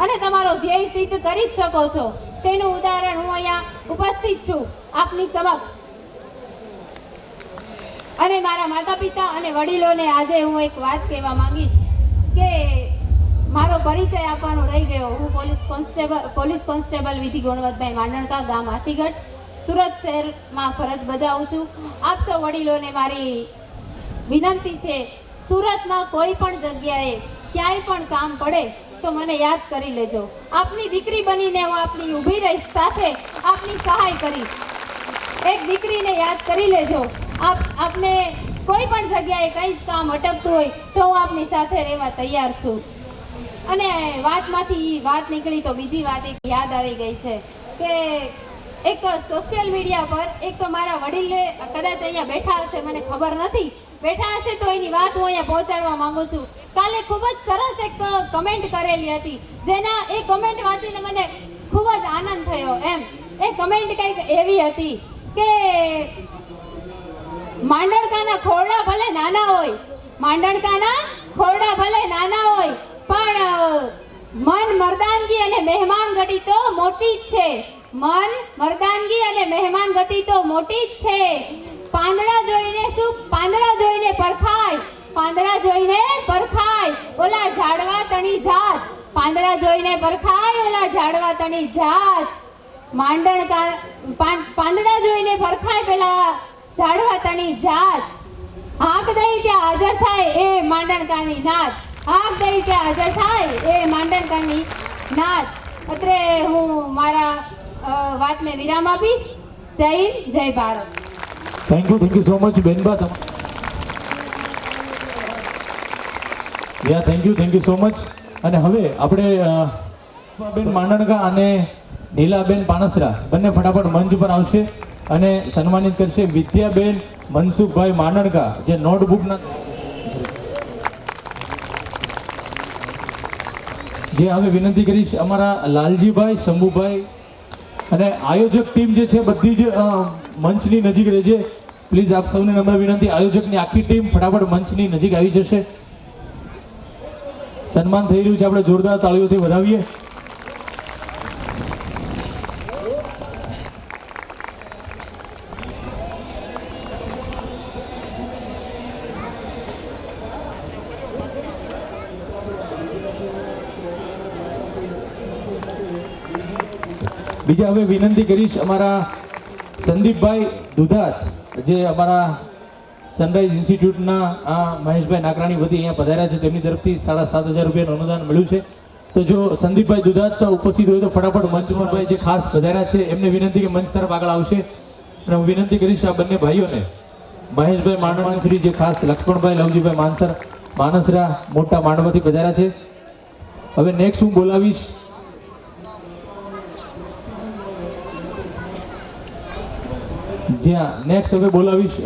અને તમારો ધ્યેય સિદ્ધ કરી જ શકો છો. તેનું ઉદાહરણ હું અહીંયા ઉપસ્થિત છું આપની સમક્ષ. અને મારા માતા પિતા અને વડીલોને આજે હું એક વાત કહેવા માંગીશ કે મારો પરિચય આપવાનો રહી ગયો. હું પોલીસ કોન્સ્ટેબલ વિધિ ગુણવંતભાઈ માંડણકા, ગામ હાથીગઢ, સુરત શહેરમાં ફરજ બજાવું છું. આપ સૌ વડીલોને મારી વિનંતી છે, સુરતમાં કોઈ પણ જગ્યાએ ક્યાંય પણ કામ પડે તો મને યાદ કરી લેજો. આપની દીકરી બનીને હું આપની ઊભી રહીશ, સાથે આપની સહાય કરીશ. એક દીકરીને યાદ કરી લેજો. આપને કોઈ પણ જગ્યાએ કંઈ જ કામ અટકતું હોય તો હું આપની સાથે રહેવા તૈયાર છું. અને વાતમાંથી વાત નીકળી તો બીજી વાત એક યાદ આવી ગઈ છે કે એક સોશિયલ મીડિયા પર એક મારા વડીલે કદાચ અહીંયા બેઠા હશે, મને ખબર નથી, બેઠા હશે તો એની વાત હું અહીંયા પહોંચાડવા માંગુ છું. કાલે ખૂબ જ સરસ એક કમેન્ટ કરેલી હતી, જેના એ કમેન્ટ વાંચીને મને ખૂબ જ આનંદ થયો. એ કમેન્ટ કંઈક એવી હતી કે માંડણકાના ખોરડા ભલે નાના હોય, માંડણકાના ખોરડા ભલે નાના હોય, પણ મન મર્દાનગી અને મહેમાન ગતિ તો મોટી જ છે. મન મર્દાનગી અને મહેમાન ગતિ તો મોટી જ છે. પાંદડા જોઈને શું? પાંદડા જોઈને પરખાય, પાંદડા જોઈને પરખાય ઓલા ઝાડવા તણી જાત, પાંદડા જોઈને પરખાય ઓલા ઝાડવા તણી જાત. પાંદડા જોઈને પરખાય પેલા ઝાડવા તણી જાત. હાક દઈ ત્યાં હાજર થાય એ માંડણકાની નાત, હાક દઈ ત્યાં હાજર થાય એ માંડણકાની નાત. અત્રે હું મારા વાતને વિરામ આપીશ. જય હિન્દ, જય Bharat. Thank you so much બેનબા. Thank you so much. અને હવે આપણે બેન માંડણકા અને નીલાબેન પાનસરા બંને ફટાફટ મંચ પર આવશે અને સન્માનિત કરશે વિદ્યાબેન મનસુખભાઈ માંડણકા, જે નોટબુકના જે હવે વિનંતી કરીશ અમારા લાલજીભાઈ, શંભુભાઈ અને આયોજક ટીમ જે છે બધી જ મંચની નજીક રહેજે પ્લીઝ. આપ સૌને નમ્ર વિનંતી, આયોજકની આખી ટીમ ફટાફટ મંચની નજીક આવી જશે. સન્માન થઈ રહ્યું છે, આપણે જોરદાર તાળીઓથી વધાવીએ. બીજા હવે વિનંતી કરીશ અમારા સંદીપભાઈ દુધાત, જે અમારા સનરાઈઝ ઇન્સ્ટિટ્યૂટના મહેશભાઈ નાકરાણી વધી અહીંયા પધાર્યા છે, તેમની તરફથી 7,500 રૂપિયાનું અનુદાન મળ્યું છે. તો જો સંદીપભાઈ દુધાત ઉપસ્થિત હોય તો ફટાફટ મંચ પર ભાઈ જે ખાસ પધાર્યા છે એમને વિનંતી કે મંચ તરફ આગળ આવશે અને હું વિનંતી કરીશ આ બંને ભાઈઓને મહેશભાઈ માંડવાણી જે ખાસ લક્ષ્મણભાઈ લવજીભાઈ માનસરા મોટા માંડવાથી પધાર્યા છે. હવે નેક્સ્ટ હું બોલાવીશ જ્યાં નેક્સ્ટ હવે બોલાવીશ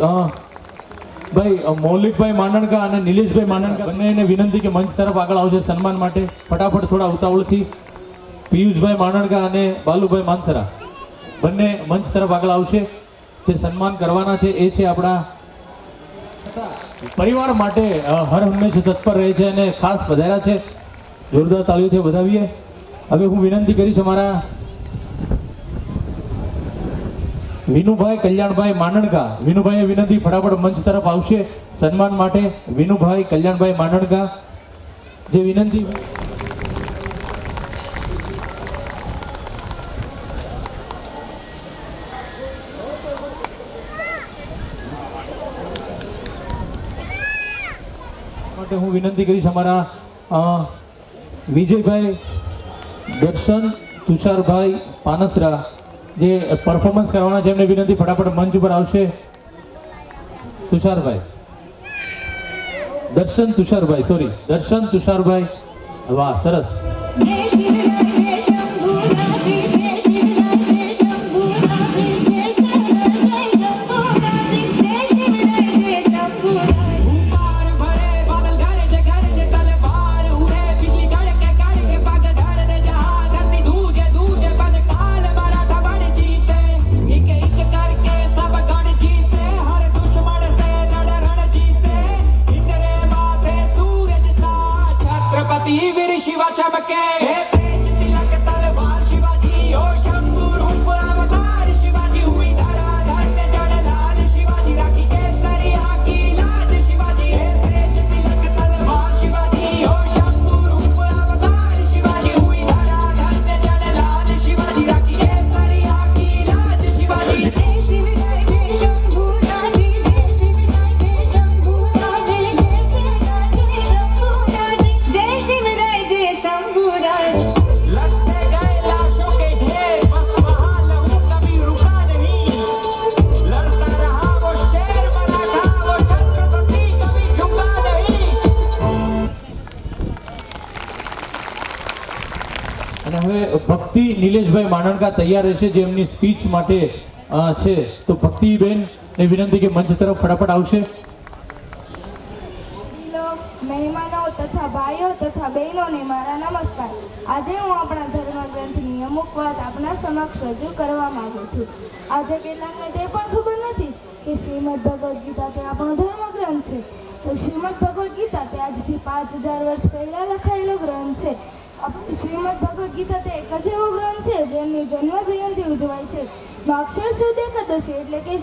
ભાઈ મૌલિકભાઈ માંડણકા અને નિલેશભાઈ માંડણકા બંનેને વિનંતી કે મંચ તરફ આગળ આવશે સન્માન માટે. ફટાફટ થોડા ઉતાવળથી પિયુષભાઈ માંડણકા અને બાલુભાઈ માનસરા બંને મંચ તરફ આગળ આવશે. જે સન્માન કરવાના છે એ છે આપણા પરિવાર માટે હર હંમેશા તત્પર રહે છે અને ખાસ પધાર્યા છે. જોરદાર તાળીઓથી વધાવીએ. હવે હું વિનંતી કરીશ અમારા વિનુભાઈ કલ્યાણભાઈ માંડણકા. વિનુભાઈ વિનંતી ફટાફટ મંચ તરફ આવશે સન્માન માટે. વિનુભાઈ કલ્યાણભાઈ માંડણકા જે વિનંતી માટે હું વિનંતી કરીશ અમારા વિજયભાઈ દર્શન તુષારભાઈ પાનસરા જે પરફોર્મન્સ કરવાના છે એમને વિનંતી ફટાફટ મંચ ઉપર આવશે. તુષારભાઈ દર્શન તુષારભાઈ વાહ સરસ. वीर शिवा चमके तेज तिलक तलवार शिवाजी हो शंभू रूप अवतार शिवाजी हुई धरा धन्य जड़ लाल शिवाजी राखी केसरिया की लाज शिवाजी तेज तिलक तलवार शिवाजी हो शंभू रूप अवतार शिवाजी हुई धरा धन्य जड़ लाल शिवाजी राखी केसरिया की लाज शिवाजी जय शिवराय जय शंभू राजे जय शिवराय जय शंभू राजे जय शिवराय जय शंभू राजे जय शिवराय जय शंभू राजे. लगते गए लाशों के ढेर बस वहाँ लहू कभी रुका नहीं लड़ता रहा वो शेर मराठा वो छत्रपति कभी झुका नहीं. અને હવે ભક્તિ નિલેશભાઈ માંડણકા તૈયાર રહેશે જે એમની સ્પીચ માટે છે. તો ભક્તિબેન ને વિનંતી કે મંચ તરફ ફટાફટ આવશે. મહેમાનો તથા ભાઈઓ તથા બહેનોને મારા નમસ્કાર. આજે હું આપણા ધર્મગ્રંથની અમુક વાત આપના સમક્ષ રજૂ કરવા માંગુ છું. આજે કેટલાકને તે પણ ખબર નથી કે શ્રીમદ ભગવદ્ ગીતા તે આપણો ધર્મગ્રંથ છે. તો શ્રીમદ ભગવદ્ ગીતા તે આજથી 5000 વર્ષ પહેલા લખાયેલો ગ્રંથ છે. શ્રીમદ ભગવદ્ ગીતા તે એક જ એવો ગ્રંથ છે જેમની જન્મ જયંતિ ઉજવાય છે. માક્ષર સુદ એકાદશી એટલે કે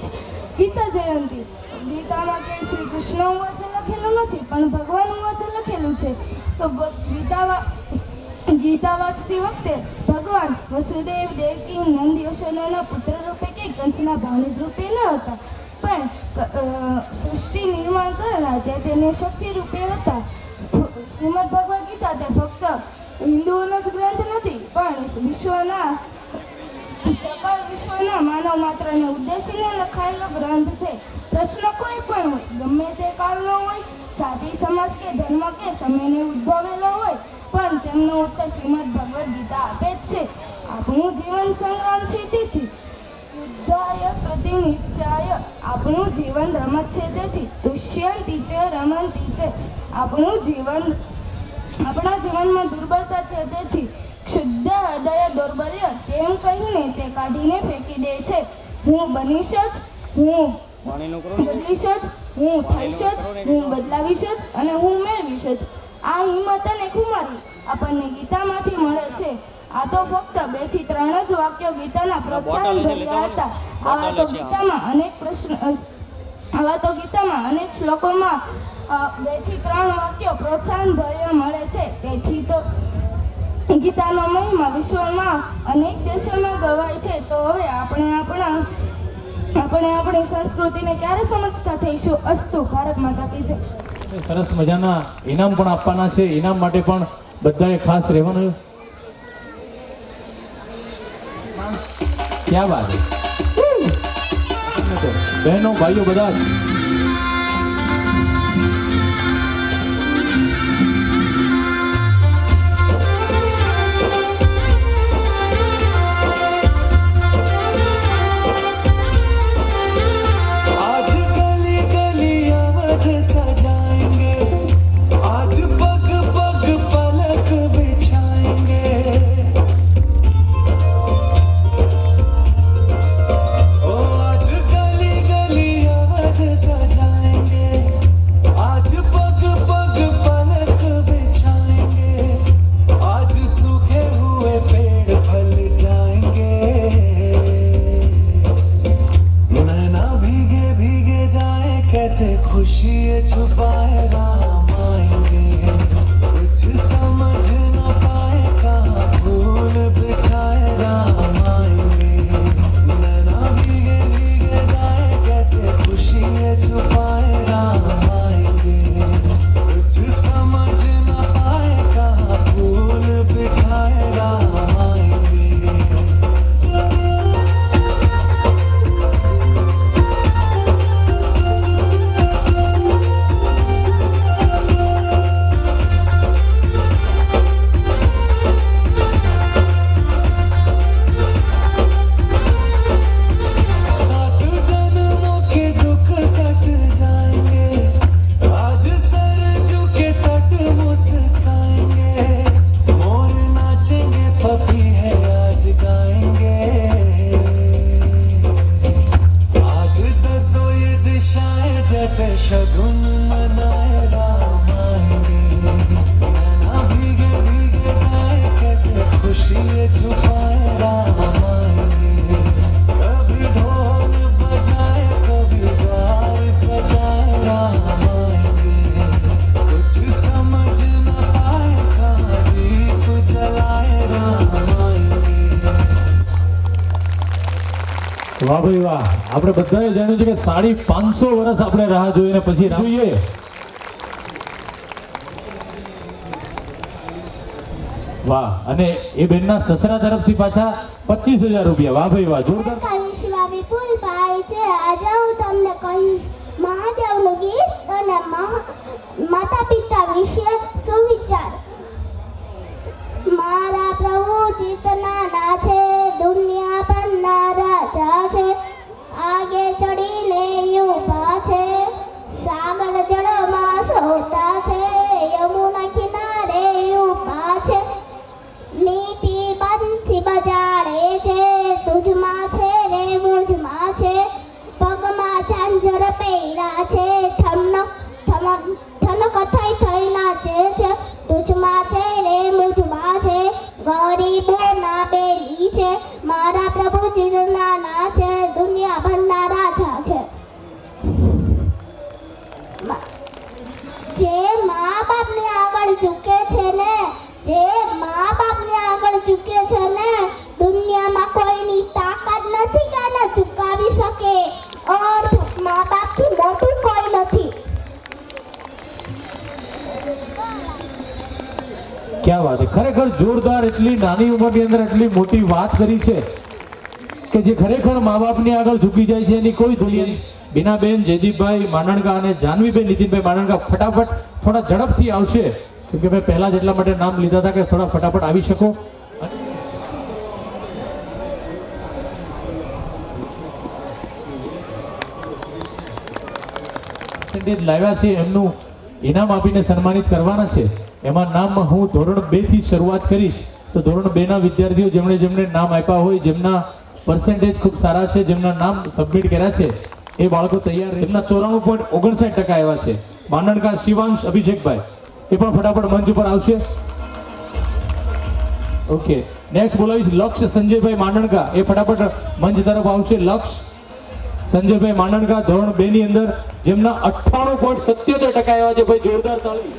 ગીતા જયંતિ. ગીતામાં કે શ્રી કૃષ્ણનું વચન લખેલું નથી પણ ભગવાનનું વચન લખેલું છે. તો ગીતા વાંચતી વખતે ભગવાન વસુદેવ દેવકી નંદ યશોદાના પુત્ર રૂપે કે કંસના ભાણેજ રૂપે ન હતા પણ સૃષ્ટિ નિર્માણ કરનાર જે તેને શક્તિ રૂપે હતા. શ્રીમદ ભગવદ્ ગીતા તે ફક્ત હિન્દુઓનો જ ગ્રંથ નથી પણ સકળ વિશ્વના માનવ માત્રને ઉદ્દેશીને લખાયેલો ગ્રંથ છે. પ્રશ્ન કોઈ પણ હોય ગમે તે કાળનો હોય જાતિ સમાજ કે ધર્મ કે સમયને ઉદ્ભવેલો હોય પણ તેમનો ઉત્તર શ્રીમદ ભગવદ્ ગીતા આપે જ છે. આપણું જીવન સંગ્રામ છે તેથી યુદ્ધાય પ્રતિનિશ્ચાય આપણું જીવન રમત છે તેથી દુષ્યંતી ચ રમંતી છે આપણા જીવનમાં દુર્બળતા છે તેથી ક્ષુદ્ર હૃદય દૌર્બલ્ય તેમ કહીને તે કાઢીને ફેંકી દે છે. હું બનીશ જ હું બદલીશ જ હું થઈશ જ હું બદલાવીશ જ અને હું મેળવીશ જ. આ હિંમત અને ખુમારી આપણને ગીતામાંથી મળે છે. આ તો ફક્ત 2 થી 3 જ વાક્યો ગીતાના પ્રોત્સાહન ભર્યા હતા. આવા તો ગીતામાં અનેક શ્લોકોમાં 2 થી 3 વાક્યો પ્રોત્સાહન ભર્યા મળે છે. તેથી તો ગીતાનો મહિમા વિશ્વમાં અનેક દેશોમાં ગવાય છે. તો હવે આપણે આપણી સંસ્કૃતિને ક્યારે સમજતા થઈશું? અસ્તુ. ભારત માતા કી જય. સરસ મજાના ઇનામ પણ આપવાના છે. ઇનામ માટે પણ બધાએ ખાસ રહેવાનું. ક્યાં વાત છે બહેનો ભાઈઓ બધા જ. आज गली गली अवध सजाएंगे, आज पग पग पलक बिछाएंगे, ओ आज गली गली अवध सजाएंगे, आज पग पग पलक बिछाएंगे, आज सूखे हुए पेड़ फल जाएंगे, नैना भीगे भीगे जाए कैसे खुशी ये छुपाए राम आएंगे, कुछ समझ न पाए कहाँ फूल बिछाए राम आएंगे, नैना भीगे भीगे जाए कैसे खुशी ये छुपाए राम आएंगे, कुछ समझ न पाए कहाँ फूल बिछाए राम आएंगे। सात जन्मों के दुख कट जाएंगे, आज सर झुके तट मुस्काएंगे, मोर नाचेंगे पपी है आज गाएंगे, आज दसों ये दिशाएं जैसे शगुन मनाए राम आएंगे, नैना भीगे भीगे जाए कैसे खुशी ये छुपाए राम आएंगे, कभी ढोल बजाए कभी द्वार सजाए राम आएंगे, कुछ समझ न पाए कहाँ दीप जलाए राम आएंगे। વાહ ભાઈ વાહ. આપણે બધાએ જાણ્યું છે કે 550 વર્ષ આપણે રાહ જોઈને પછી રાહ જોઈએ. વાહ. અને એ બેનના સસરા તરફથી પાછા 25,000 રૂપિયા. વાહ ભાઈ વાહ, જોરદાર. વિશ્વા વિપુલ ભાઈ છે. આજે હું તમને કહીશ મહાદેવનું ગીત અને માતા પિતા વિશે સુવિચાર. મારા પ્રભુ જીતનારા છે, દુનિયા પરના રાજા છે, આગે ચડીને ઊભા છે, સાગર જળમાં સોતા છે, યમુના કિનારે ઊભા છે, મીઠી બંસી બજાડે છે, તુજમાં છે રે મુજમાં છે, પગમાં ઝાંઝર પહેર્યા છે, ઠનક થઈ થઈ નાચે છે, તુજમાં છે રે મુજમાં છે, ગરીબોના બેલી છે, મારા પ્રભુજી નાના છે, દુનિયા ભરના રાજા છે. જે મા બાપની આગળ ઝૂકે છે ને, જે મા બાપની આગળ ઝૂકે છે ને, દુનિયામાં કોઈની તાકાત નથી કે એને ઝુકાવી શકે. और મા બાપથી મોટું કોઈ નથી. क्या बात है. ખરેખર જોરદાર. એટલી નાની ઉંમરની અંદર એટલી મોટી વાત કરી છે કે જે ખરેખર મા બાપની આગળ ઝૂકી જાય છે એની કોઈ દુનિયા. બીનાબેન, જયદીપભાઈ માંડણકા અને જાનવીબેન નીતિનભાઈ માંડણકા ફટાફટ થોડા ઝડપથી આવશે, કેમ કે મેં પહેલા જ એટલા માટે નામ લીધા હતા કે થોડા ફટાફટ આવી શકો. લાવ્યા છે એમનું ઇનામ આપીને સન્માનિત કરવાના છે. એમાં નામ હું ધોરણ 2 થી શરૂઆત કરીશ. તો ધોરણ 2 ના વિદ્યાર્થીઓ જેમણે નામ આપ્યા હોય, જેમના પર્સન્ટેજ ખૂબ સારા છે, જેમના નામ સબમિટ કર્યા છે, એ બાળકો તૈયાર. એમના 94.59% આવ્યા છે. માંડણકા શિવાંશ અભિષેકભાઈ એ પણ ફટાફટ મંચ ઉપર આવશે. ઓકે, નેક્સ્ટ બોલાવીશ લક્ષ સંજયભાઈ માંડણકા. એ ફટાફટ મંચ તરફ આવશે. લક્ષ સંજયભાઈ માંડણકા ધોરણ 2 ની અંદર જેમના 98.77% આવ્યા છે. ભાઈ જોરદાર તાળી.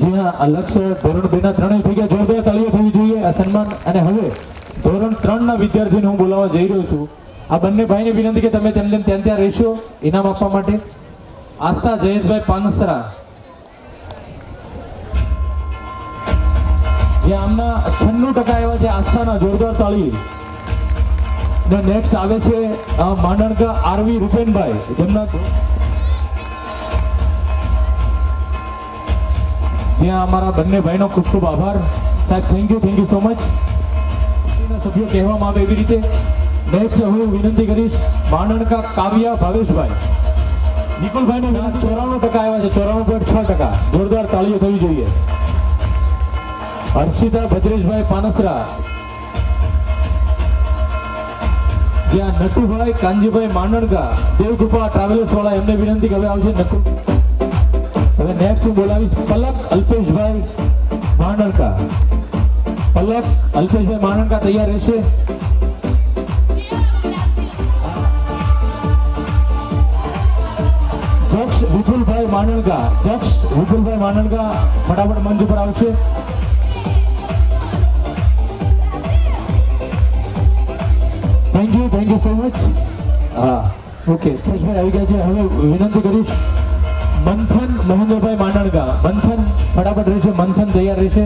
જી હા, આ લક્ષ્ય ધોરણ 2 ના ત્રણેય થઈ ગયા. જોરદાર તાળીઓ થવી જોઈએ આ સન્માન. અને હવે ધોરણ 3 ના વિદ્યાર્થીને હું બોલાવવા જઈ રહ્યો છું. આ બંને ભાઈને વિનંતી કે તમે તેમને ત્યાં રહેશો ઇનામ આપવા માટે. આસ્થા જયેશભાઈ પાનસરા, જે આમના 96% આવ્યા છે આસ્થાના, જોરદાર તાળી. ને નેક્સ્ટ આવે છે માંડણકા આરવી રૂપેનભાઈ, જેમના જ્યાં અમારા બંને ભાઈનો ખૂબ ખૂબ આભાર સાહેબ. Thank you so much. સભ્યો કહેવામાં આવે એવી રીતે. નેક્સ્ટ હું વિનંતી કરીશ માંડણકા કાવ્યા ભાવેશભાઈ. નિકુલભાઈને 94% આવ્યા છે, 94.6%. જોરદાર તાળીઓ થવી જોઈએ. હર્ષિતા ભદ્રેશભાઈ પાનસરા, જ્યાં નટુભાઈ કાંજીભાઈ માંડણકા દેવકૃપા ટ્રાવેલર્સ વાળા, એમને વિનંતી કે હવે આવશે નટુ. હવે નેક્સ્ટ હું બોલાવીશ પલક અલ્પેશભાઈ માંડણકા. પલક અલ્પેશભાઈ માંડણકા તૈયાર રહેશે. જક્ષ વિપુલભાઈ માંડણકા, ફટાફટ મંચ ઉપર આવશે. Thank you so much. હા ઓકે, કેશભાઈ આવી ગયા છે. હવે વિનંતી કરીશ મંથન મહેન્દ્રભાઈ માંડણકા. મંથન ફટાફટ રહેશે, મંથન તૈયાર રહેશે.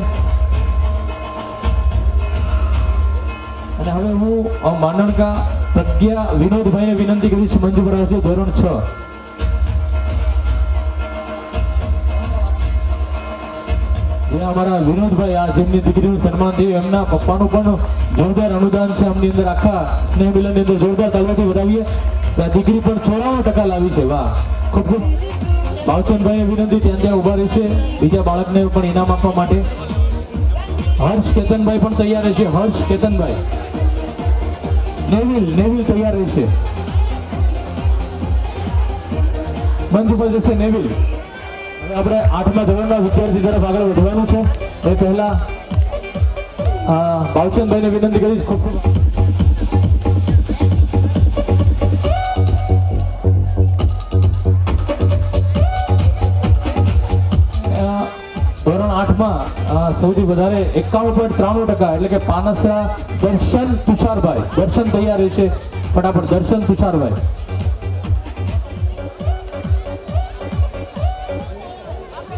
અને હવે હું માંડણકા પ્રજ્ઞા વિનોદભાઈને વિનંતી કરીશ મંચ ઉપર આવશે, ધોરણ 6. અમારા વિનોદભાઈ, આ જેમની દીકરીનું સન્માન થયું, એમના પપ્પાનું પણ જોરદાર અનુદાન છે આમની અંદર. આખા સ્નેહ મિલનની અંદર જોરદાર તાળીઓથી વધાવીએ. આ દીકરી પણ 94% લાવી છે. વાહ, ખૂબ ખૂબ. ભાવચંદભાઈને વિનંતી ત્યાં ઉભા રહેશે બીજા બાળકને પણ ઇનામ આપવા માટે. હર્ષ કેતનભાઈ પણ તૈયાર રહેશે. હર્ષ કેતનભાઈ. નેવિલ તૈયાર રહેશે. મંચ ઉપર જશે નેવિલ. હવે આપણે 8મા ધોરણના વિદ્યાર્થી તરફ આગળ વધવાનું છે. એ પહેલા ભાવચંદભાઈને વિનંતી કરીશ. ખૂબ ખૂબ. ધોરણ 8માં સૌથી વધારે 51.93%, એટલે કે પાનસરા દર્શન તુષારભાઈ. દર્શન તૈયાર રહેશે ફટાફટ. Darshan Tusharbhai.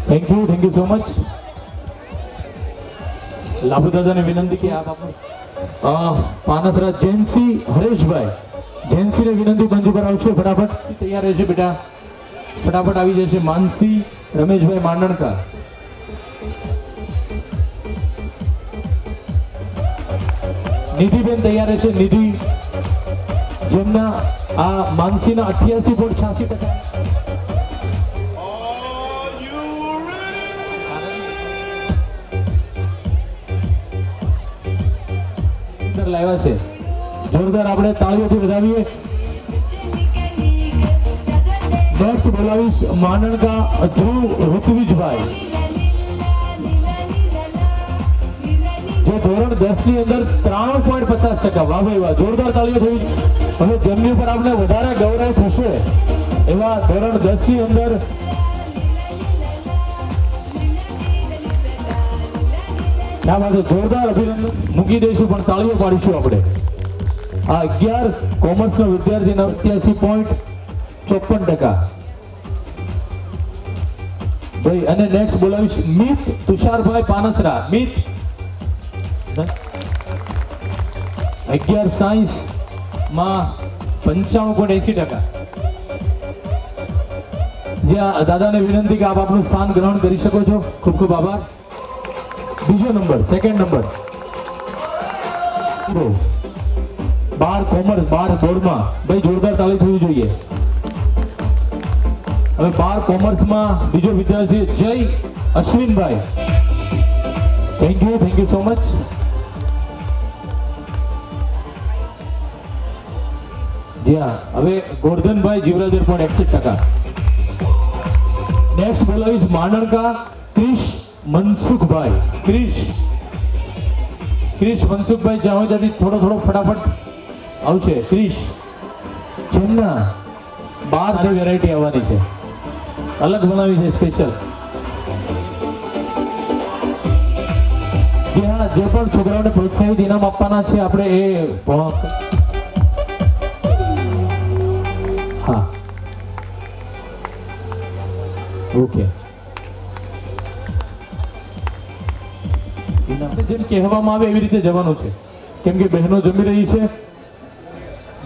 Thank you so much. Labhu દાદાને વિનંતી કે આપ પાનસરા જેન્સી હરેશભાઈ. જેન્સીને વિનંતી મંચ પર આવશે ફટાફટ. તૈયાર રહેશે બેટા, ફટાફટ આવી જશે. માનસી રમેશભાઈ માંડણકા. નિધિબેન તૈયાર રહેશે. નિધિ, જેમના આ માનસીના 88.86%. લાવ્યા છે. જોરદાર આપણે તાળીઓથી વધાવીએ. નેક્સ્ટ બોલાવીશ માંડણકા ધ્રુવ ઋત્વિજભાઈ, જે ધોરણ 10 ની અંદર 93.50%. વાહ ભાઈ વાહ, જોરદાર તાળીઓ થઈ. હવે જેમની ઉપર આપણે વધારે ગૌરવ થશે એવા ધોરણ 10 ની અંદર આ માટે જોરદાર અભિનંદન મૂકી દઈશું, પણ તાળીઓ પાડીશું આપણે. આ 11 કોમર્સના વિદ્યાર્થીના 87.54%. ભાઈ, અને નેક્સ્ટ બોલાવીશ મિત તુષારભાઈ પાનસરા. મિત 11 સાયન્સમાં 95.80%. જ્યાં દાદાને વિનંતી કે આપ આપનું સ્થાન ગ્રહણ કરી શકો છો. ખૂબ ખૂબ આભાર. બીજો નંબર, સેકન્ડ નંબર 12 કોમર્સ 12 બોર્ડમાં. ભાઈ જોરદાર તાળી થવી જોઈએ. હવે 12 કોમર્સમાં બીજો વિદ્યાર્થી Jay Ashwinbhai. Thank you so much. જ્યાં હવે ગોરધનભાઈ જીવરાજર પણ 61%. નેક્સ્ટ બોલાવીશ માંડણકા ક્રિશ મનસુખભાઈ. ક્રિશ મનસુખભાઈ જ્યાં હોય ત્યાંથી થોડો ફટાફટ આવશે. ક્રિશ, જેમના 12 વેરાયટી આવવાની છે, અલગ બનાવી છે સ્પેશિયલ. જે પણ છોકરાઓને પ્રોત્સાહિત ઇનામ આપવાના છે આપણે એ હા ઓકે. જેમ કહેવામાં આવે એવી રીતે જવાનું છે, કેમ કે બહેનો જમી રહી છે,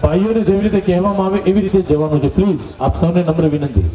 ભાઈઓને જેવી રીતે કહેવામાં આવે એવી રીતે જવાનું છે. પ્લીઝ આપ સૌને નમ્ર વિનંતી.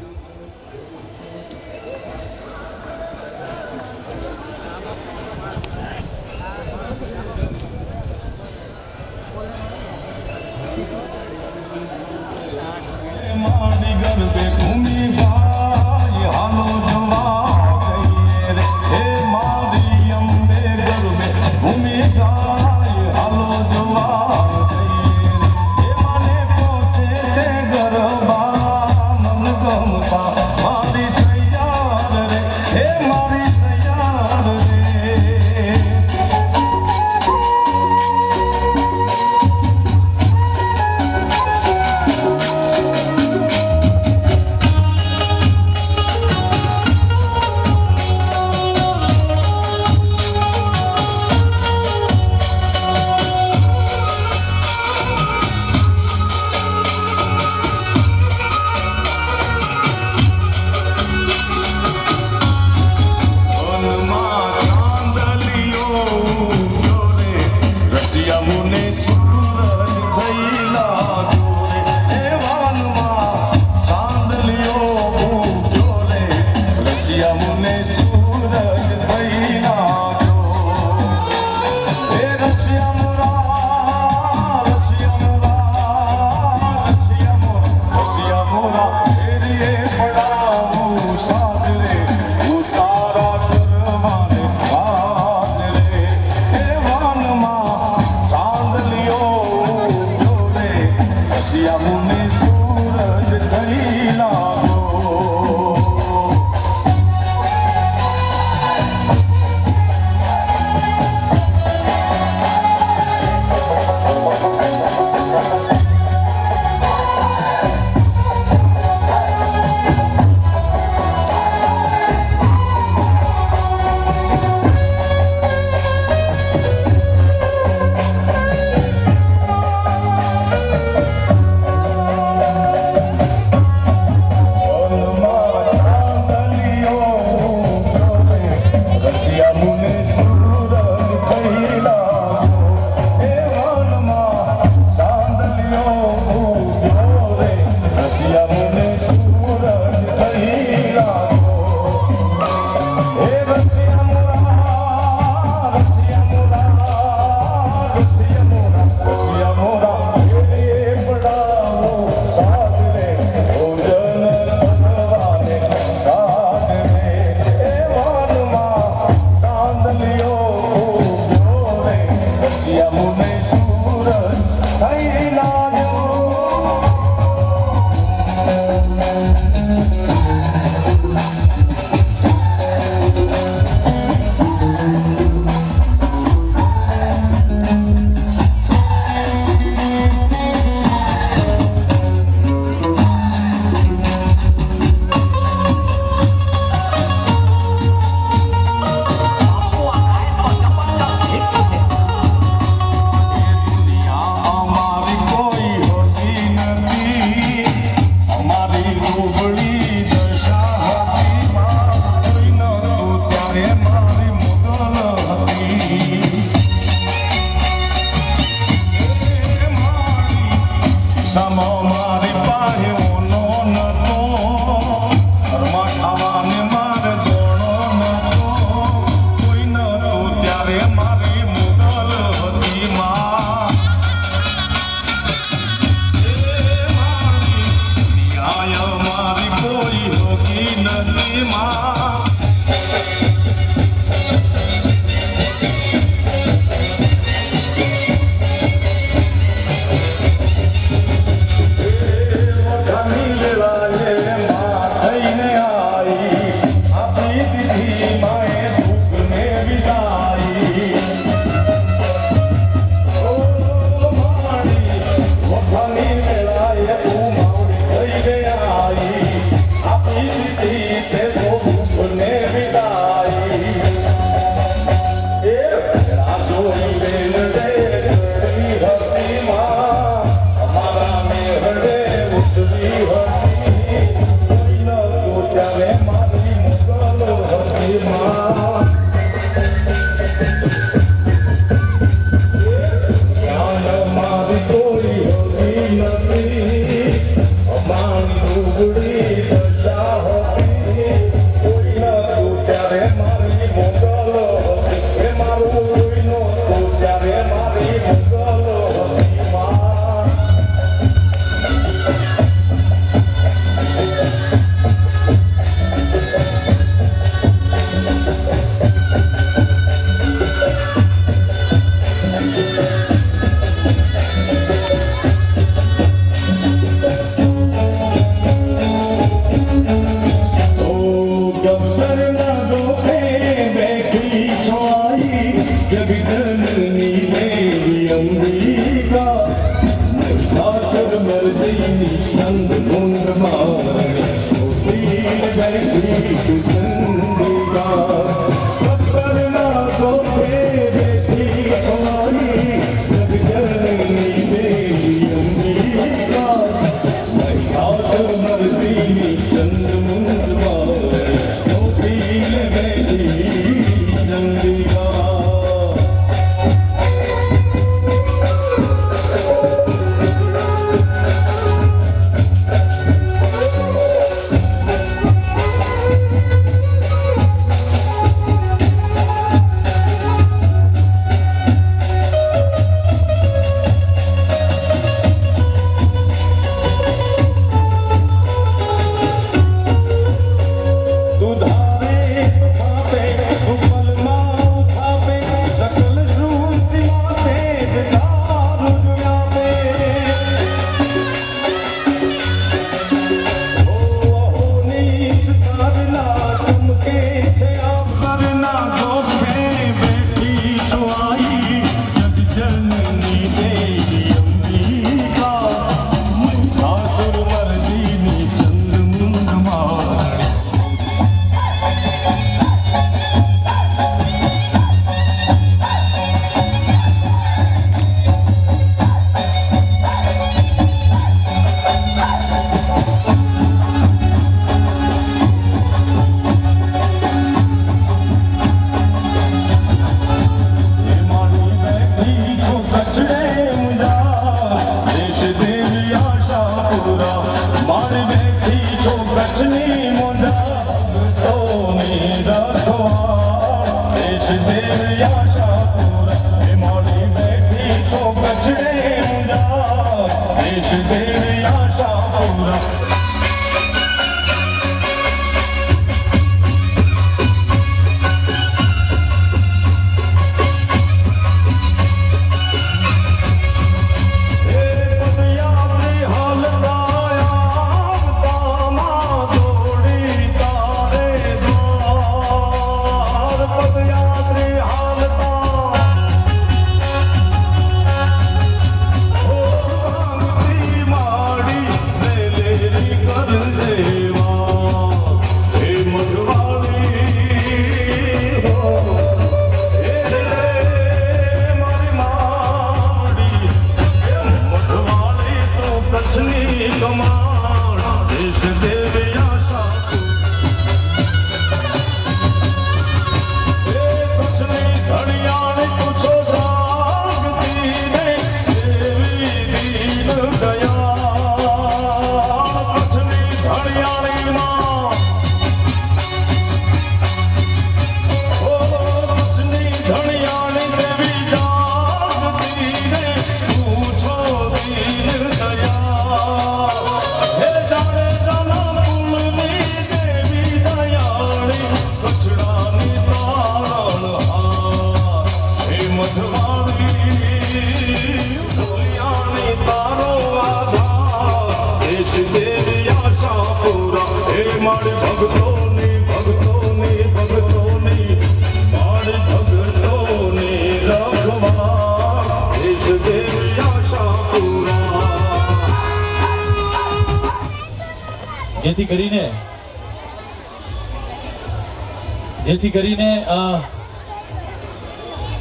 જેથી કરીને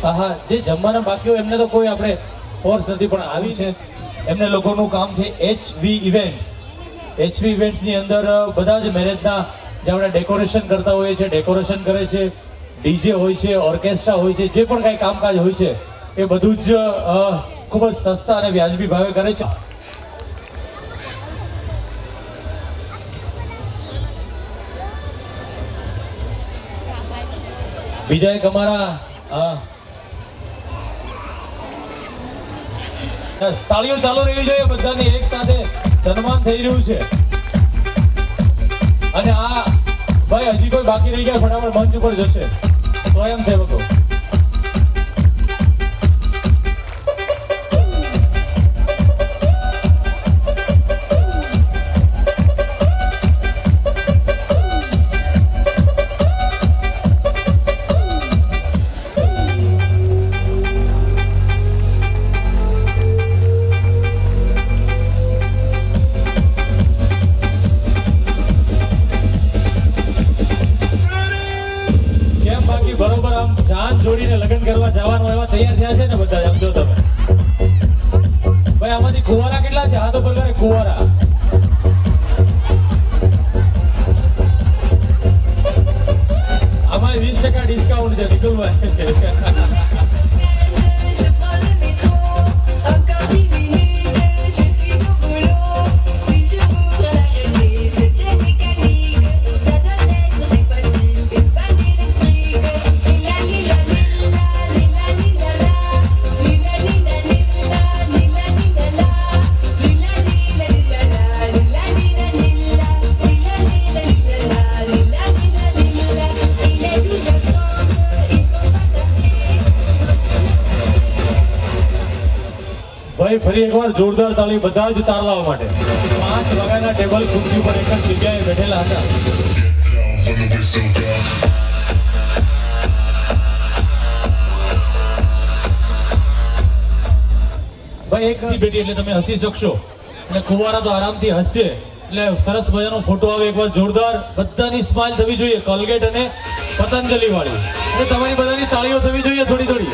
આહા જે જમવાના બાકી હોય એમને તો કોઈ આપણે ફોર્સ નથી, પણ આવી છે એમને લોકોનું કામ છે HV ઇવેન્ટ્સ. HV ઇવેન્ટ્સની અંદર બધા જ મેરેજના જે આપણે ડેકોરેશન કરતા હોઈએ છીએ, ડેકોરેશન કરે છે, ડીજે હોય છે, ઓર્કેસ્ટ્રા હોય છે, જે પણ કાંઈ કામકાજ હોય છે એ બધું જ ખૂબ જ સસ્તા અને વ્યાજબી ભાવે કરે છે. બીજા એક અમારા તાળીઓ ચાલુ રહેવી જોઈએ, બધાની એક સાથે સન્માન થઈ રહ્યું છે. અને આ ભાઈ હજી કોઈ બાકી રહી ગયા ફટાફટ મંચ ઉપર જશે સ્વયંસેવકો. બરોબર આમ જાન જોડીને લગ્ન કરવા જવાનું એવા તૈયાર થયા છે ને બધા? આમ જો તમે ભાઈ આમાંથી કુંવારા કેટલા છે? હાથ ઉપર કરે કુંવારા. આમાં 20% ડિસ્કાઉન્ટ છે નિકુલભાઈ. ભાઈ ફરી એકવાર જોરદાર તાળી બધા જ તારલાઓ માટે. 5 વાગ્યાના ટેબલ ખુરશી પર એક જ જગ્યાએ બેઠેલા હતા. ભાઈ એક બેટી એટલે તમે હસી શકશો અને કુંવારા તો આરામથી હસશે. એટલે સરસ મજાનો ફોટો આવે એકવાર જોરદાર. બધાની સ્માઇલ થવી જોઈએ, કોલગેટ અને પતંજલિ વાળી. અને તમારી બધાની તાળીઓ થવી જોઈએ થોડી થોડી.